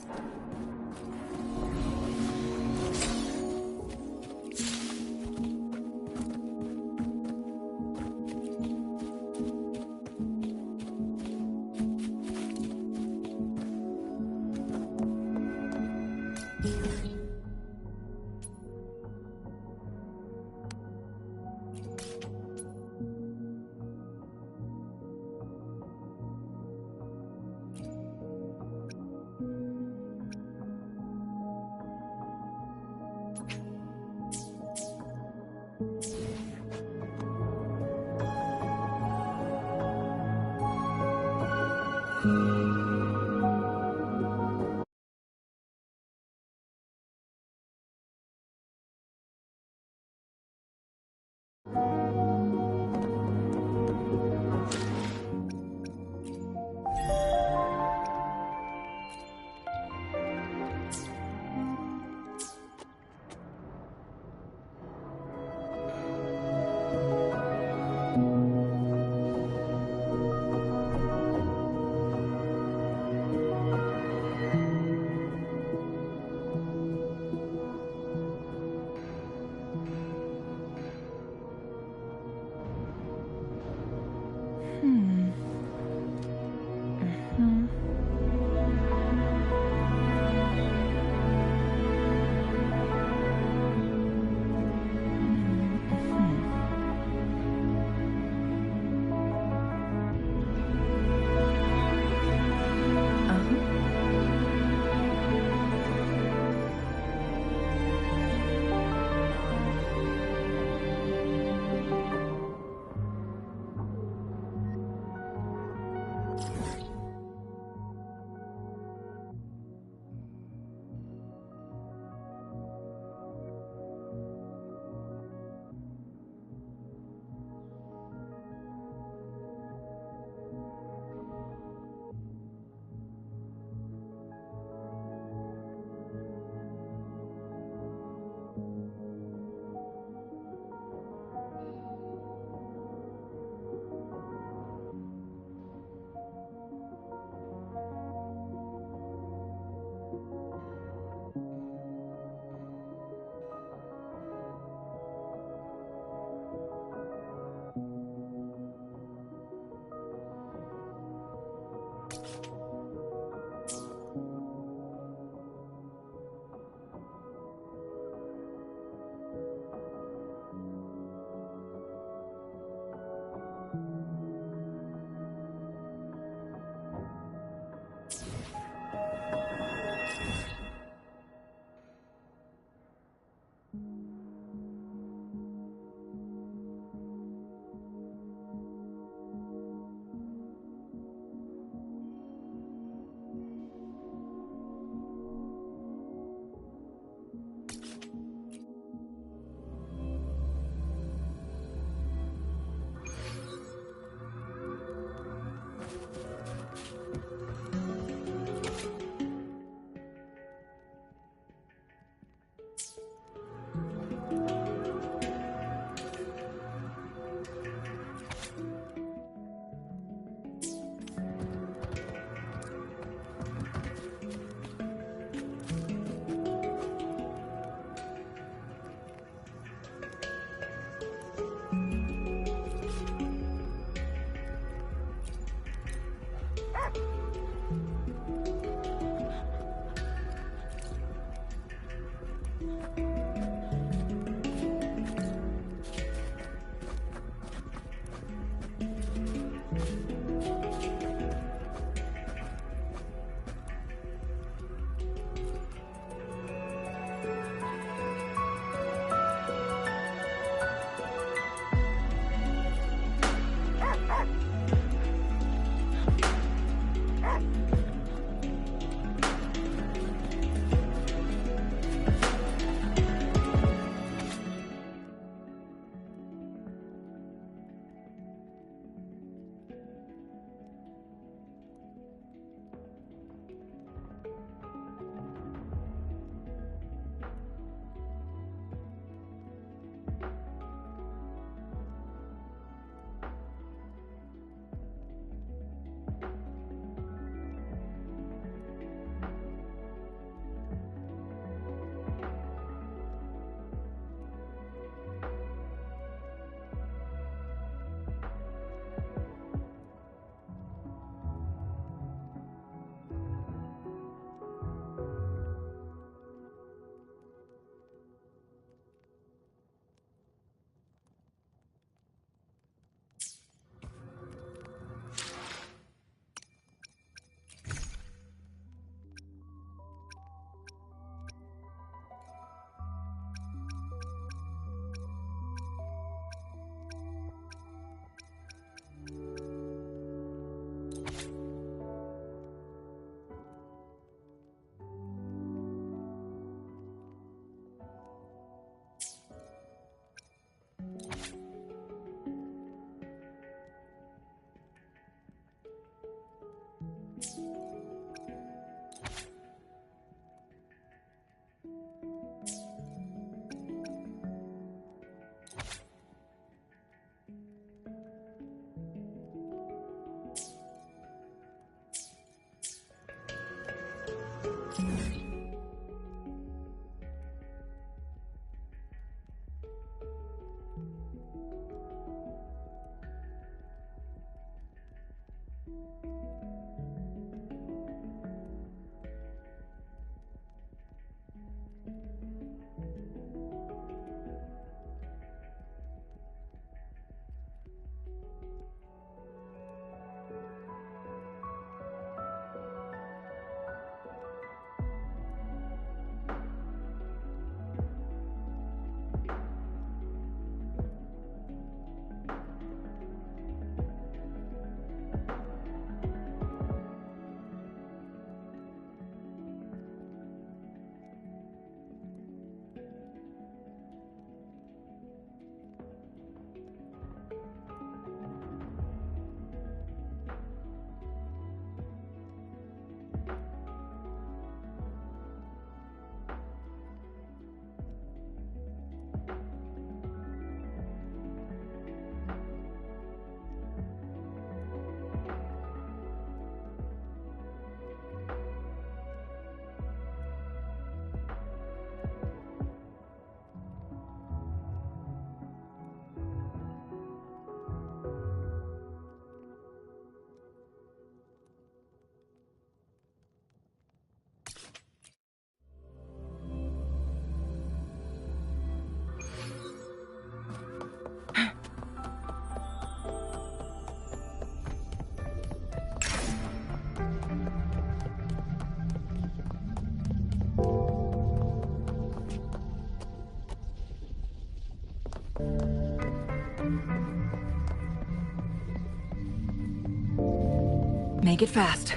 Make it fast.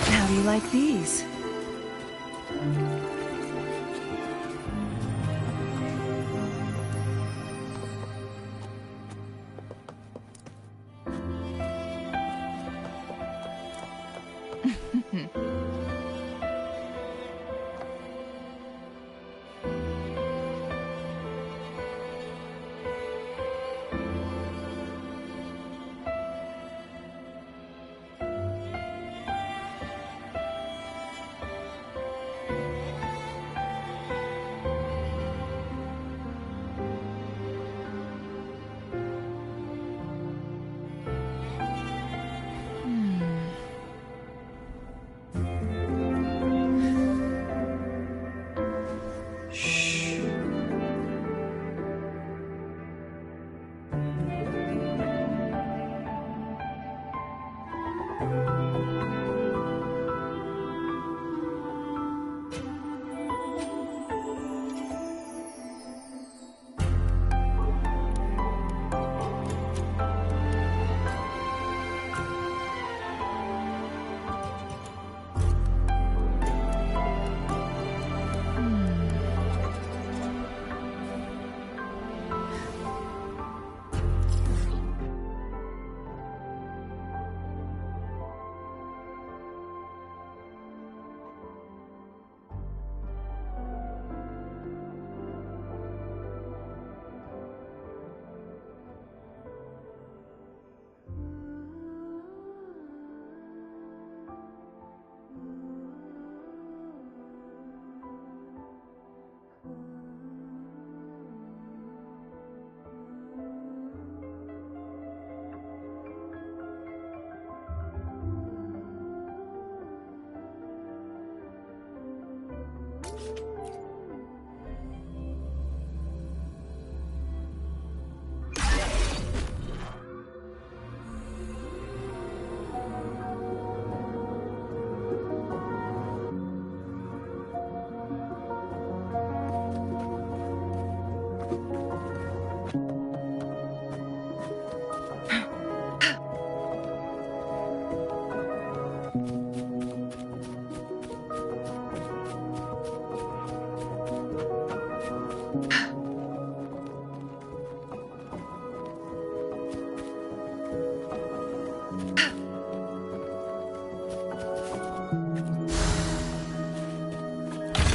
How do you like these?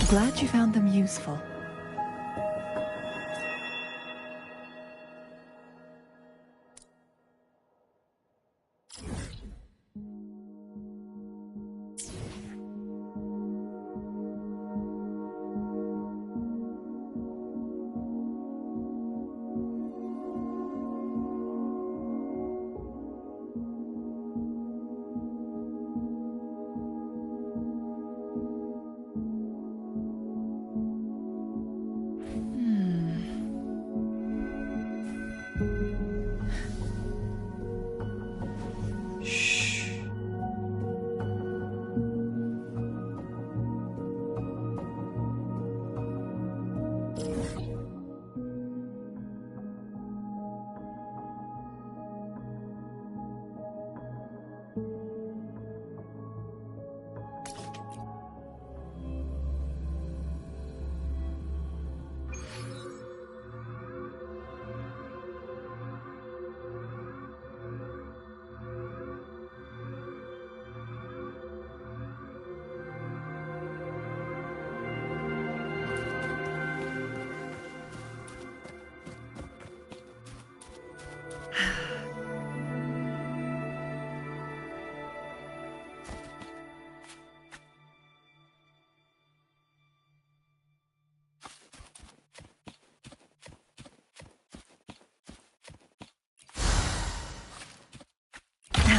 Glad you found them useful.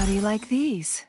How do you like these?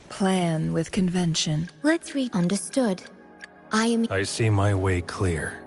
Plan with convention. Let's read. Understood. I see my way clear.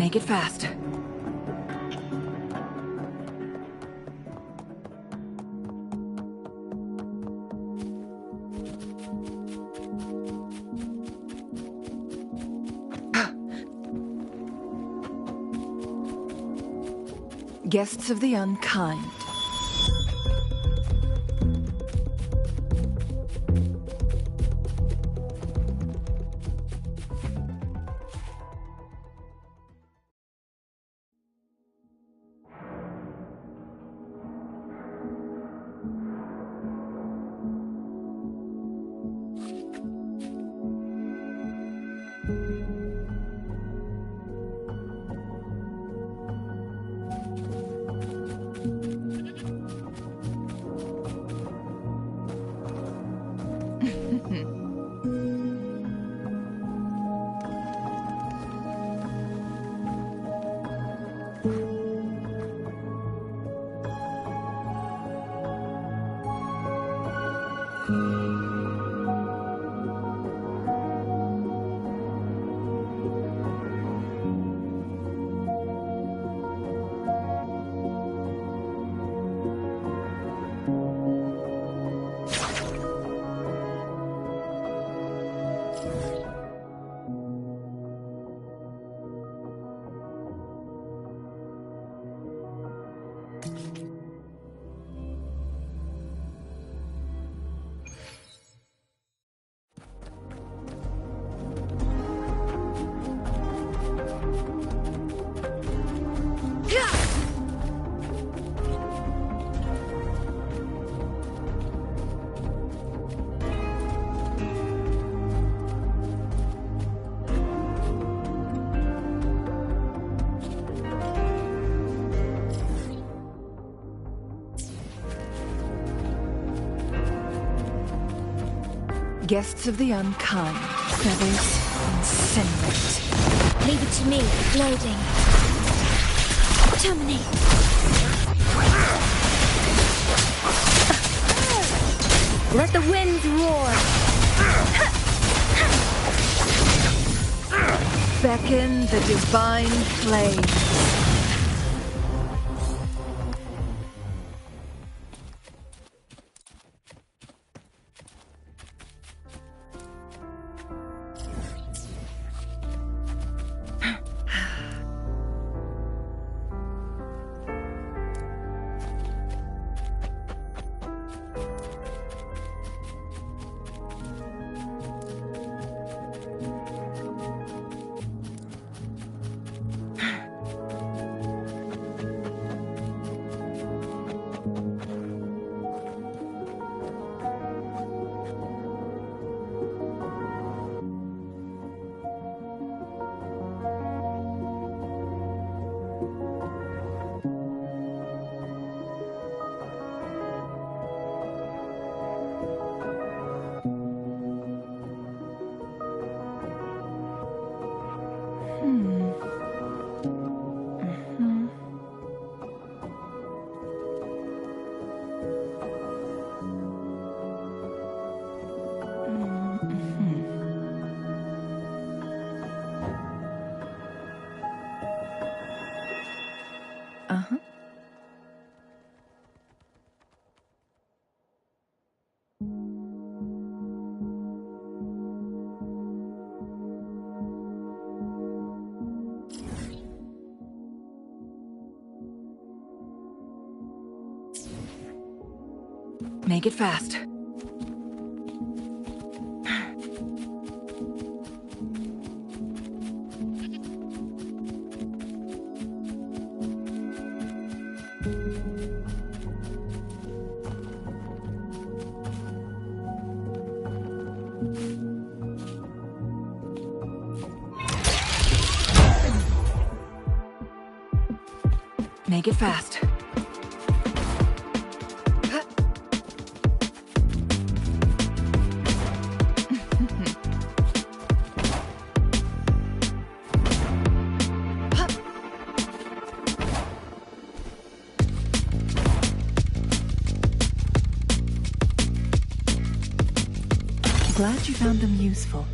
Make it fast. Guests of the unkind. Guests of the unkind. Feathers incinerate. Leave it to me, loading. Terminate. Let the winds roar. Beckon the divine flame. Make it fast. Make it fast. Glad you found them useful.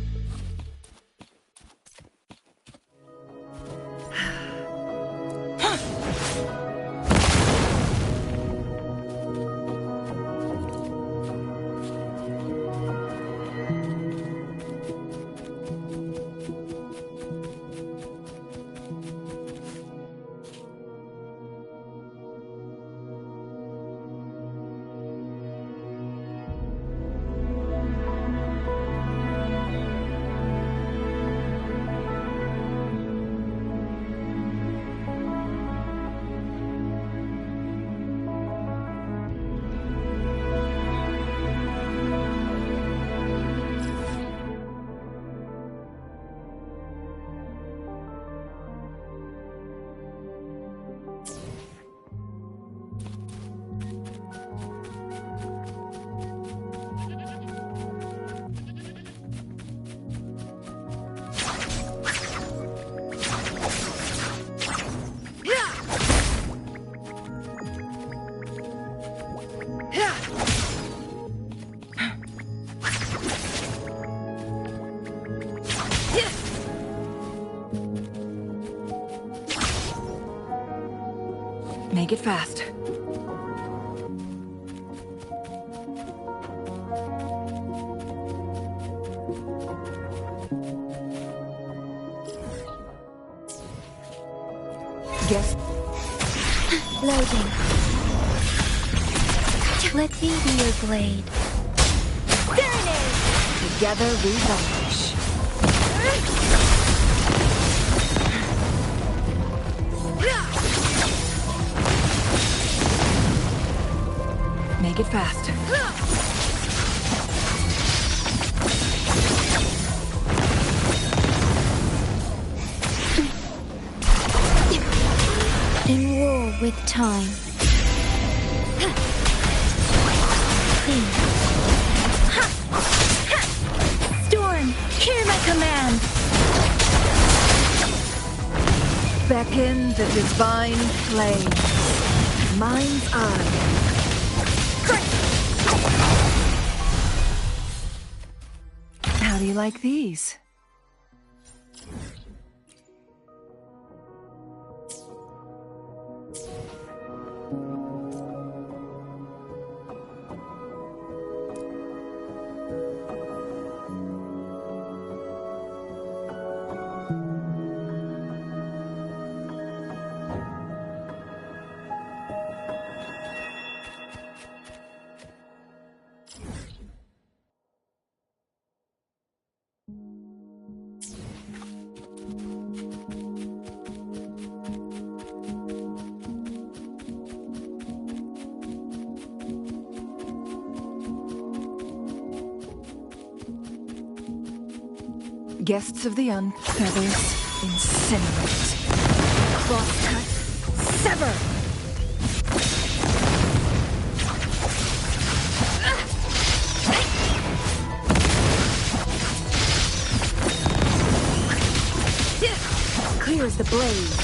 Make it fast. Guess. Loading. Let me be your blade. Together we vanish. Make it fast. In war with time. Storm, hear my command. Beckon the divine flame. Mind's eye. How do you like these? Guests of the unfeathers, incinerate. Crosscut, sever! Clear as the blaze.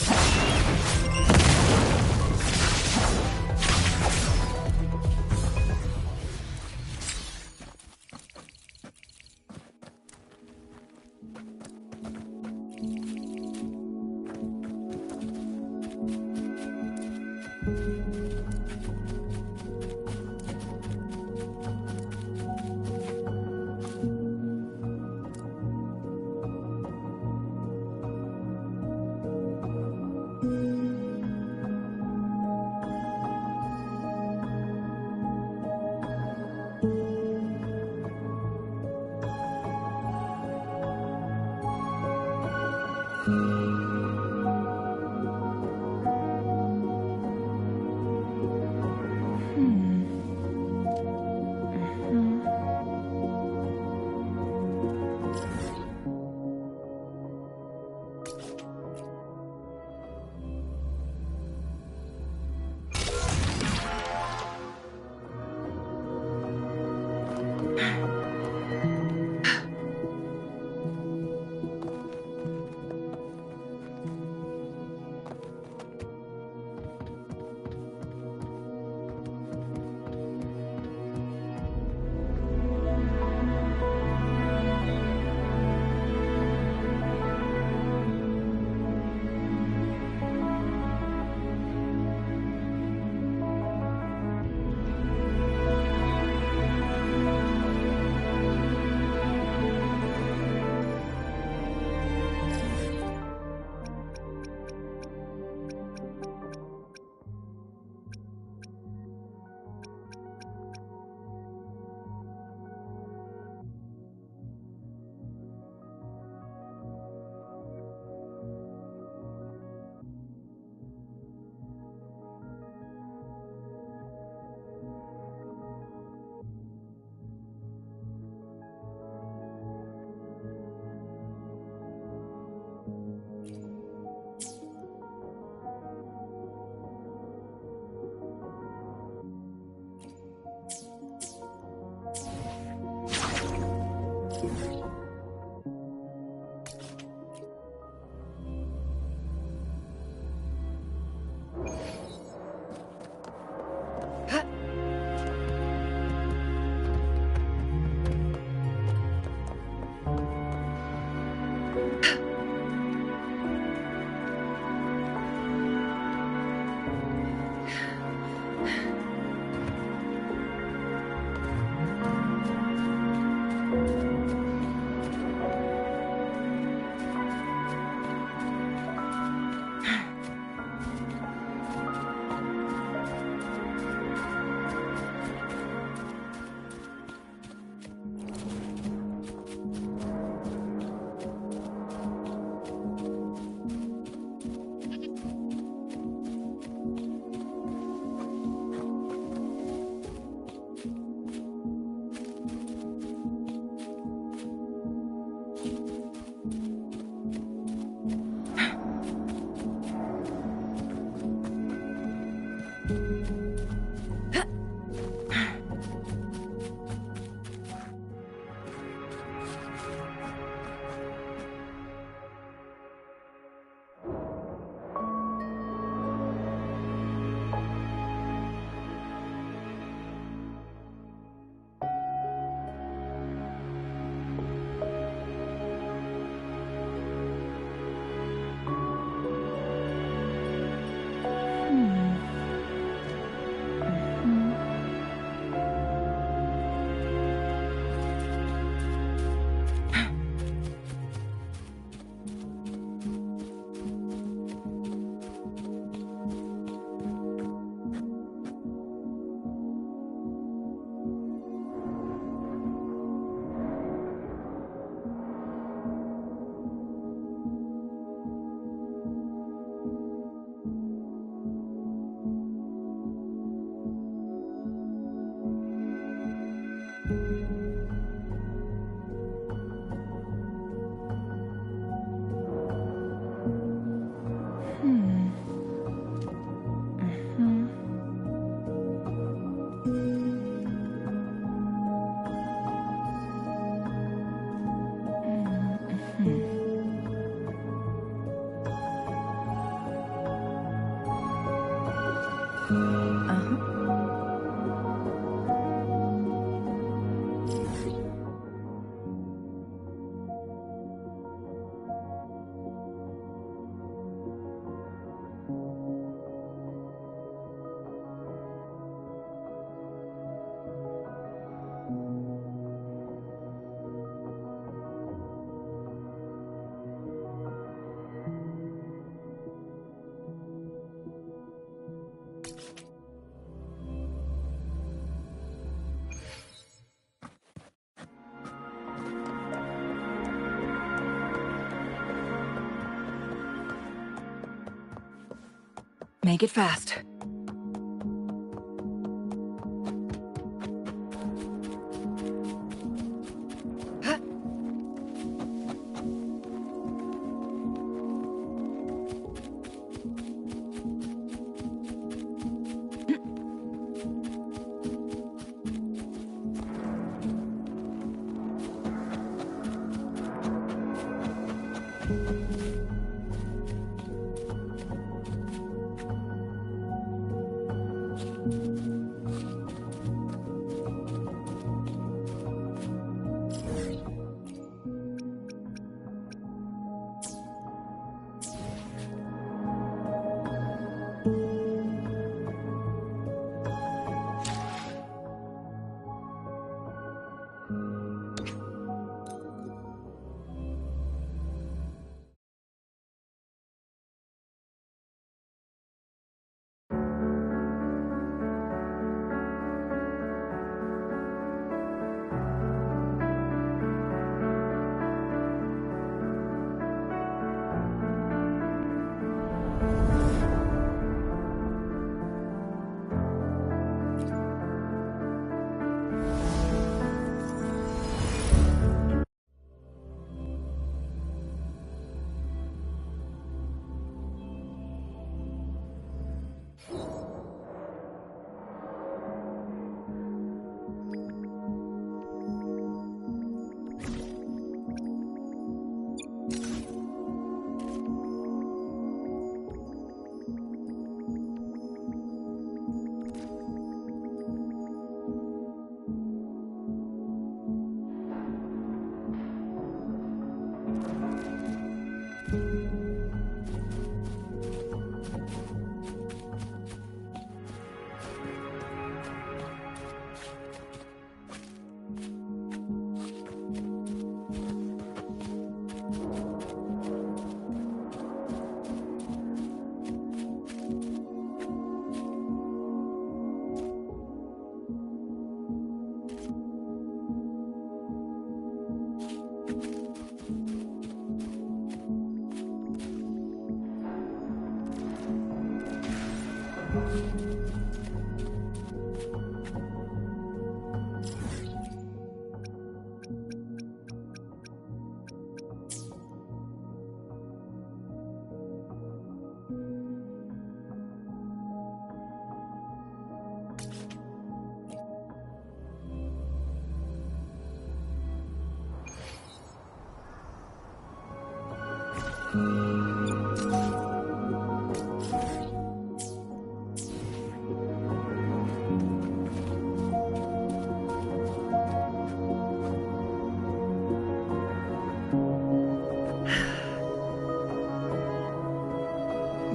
Make it fast.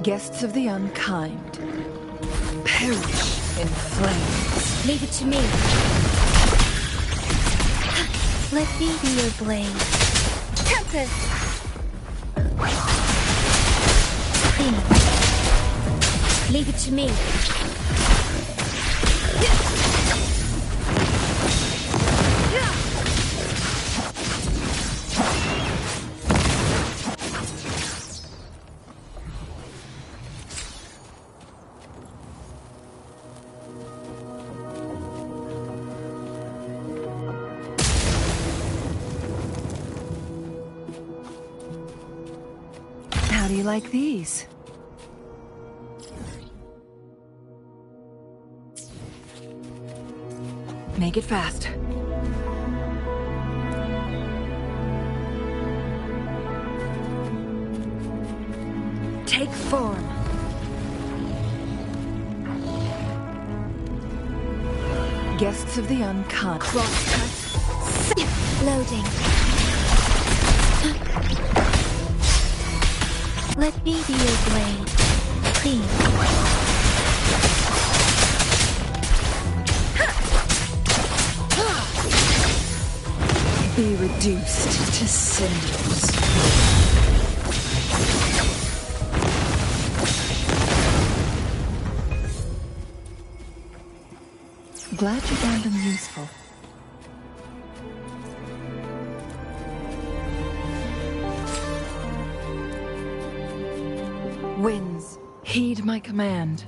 Guests of the unkind, perish in flames. Leave it to me. Let me be your blade. Tempest! Please. Leave it to me. How do you like these? Make it fast. Take form. Guests of the unkind. Crosscut. Loading. Let me be your blade. Please. Be reduced to cinders. Glad you found them useful. Winds Heed my command.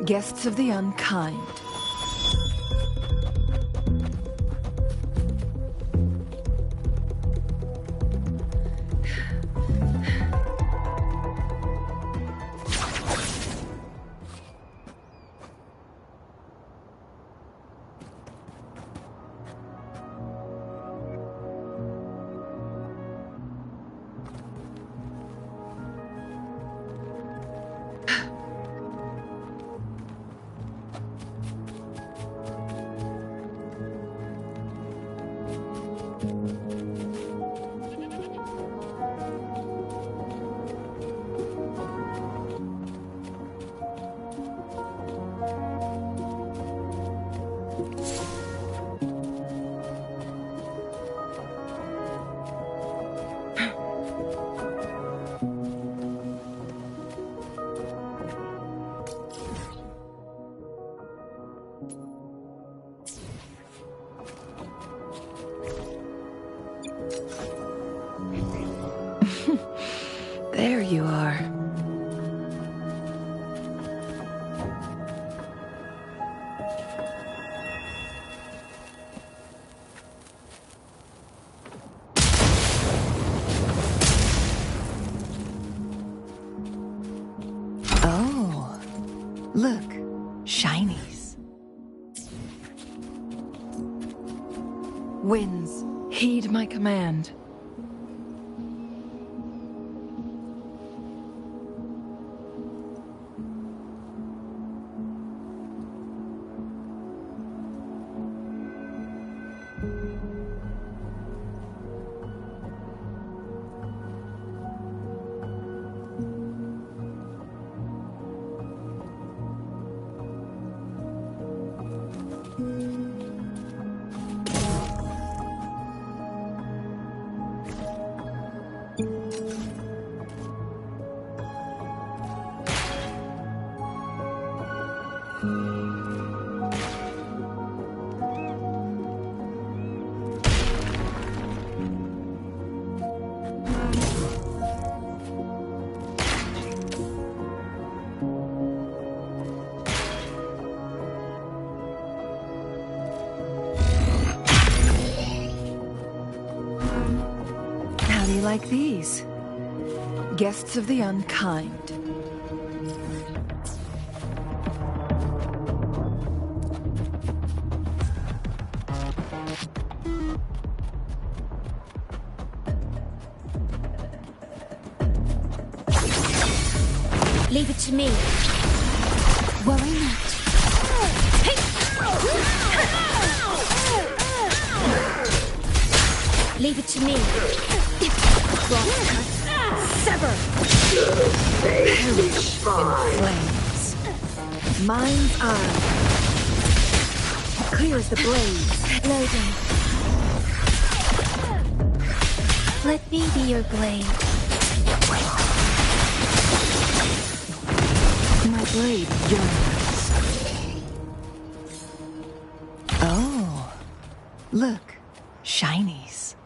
Guests of the unkind. There you are. Oh, look, shinies. Winds, heed my command. Like these. Guests of the unkind. Leave it to me. Worry not. Leave it to me. Sever! Perish in flames. Mind's eye. Clear as the blaze. Loading. Let me be your blade. My blade yearns. Oh, look, shinies.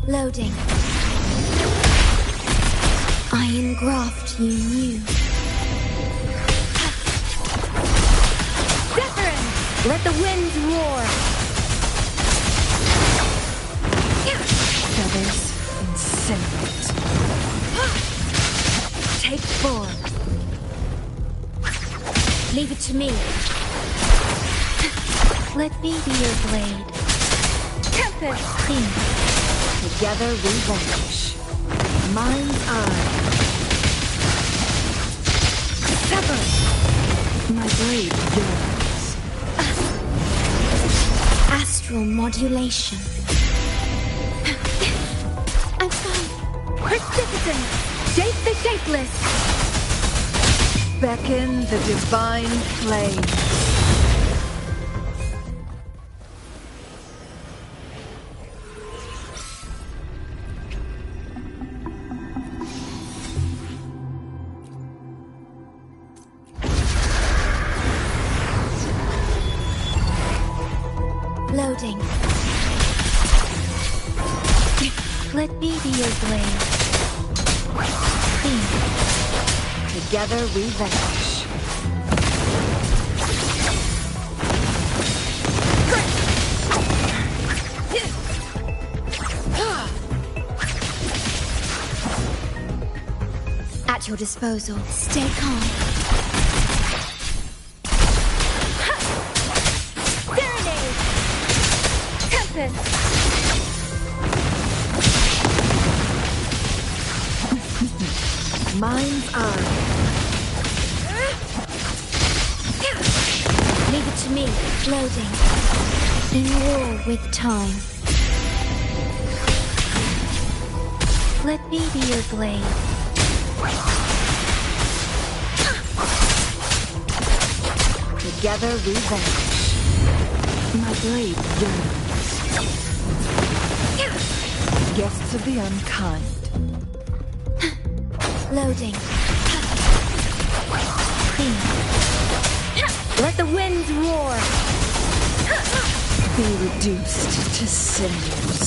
Loading. I engraft you new. Wuthering! Let the winds roar! Feathers incinerate. Take form. Leave it to me. Let me be your blade. Tempest! Clean. Together we vanish. Mind's eye. Sever! My blade yearns. Astral modulation. I'm fine. Precipitant! Shape the shapeless! Beckon the divine flame. Loading. Let me be your blade. Clean. Together we vanish. At your disposal. Stay calm. Serenade! Tempest! Mind's eye. Leave it to me. Loading. In war with time. Let me be your blade. Together we vanish. My blade yearns. Guests of the unkind. Loading. Clean. Let the winds roar. Be reduced to cinders.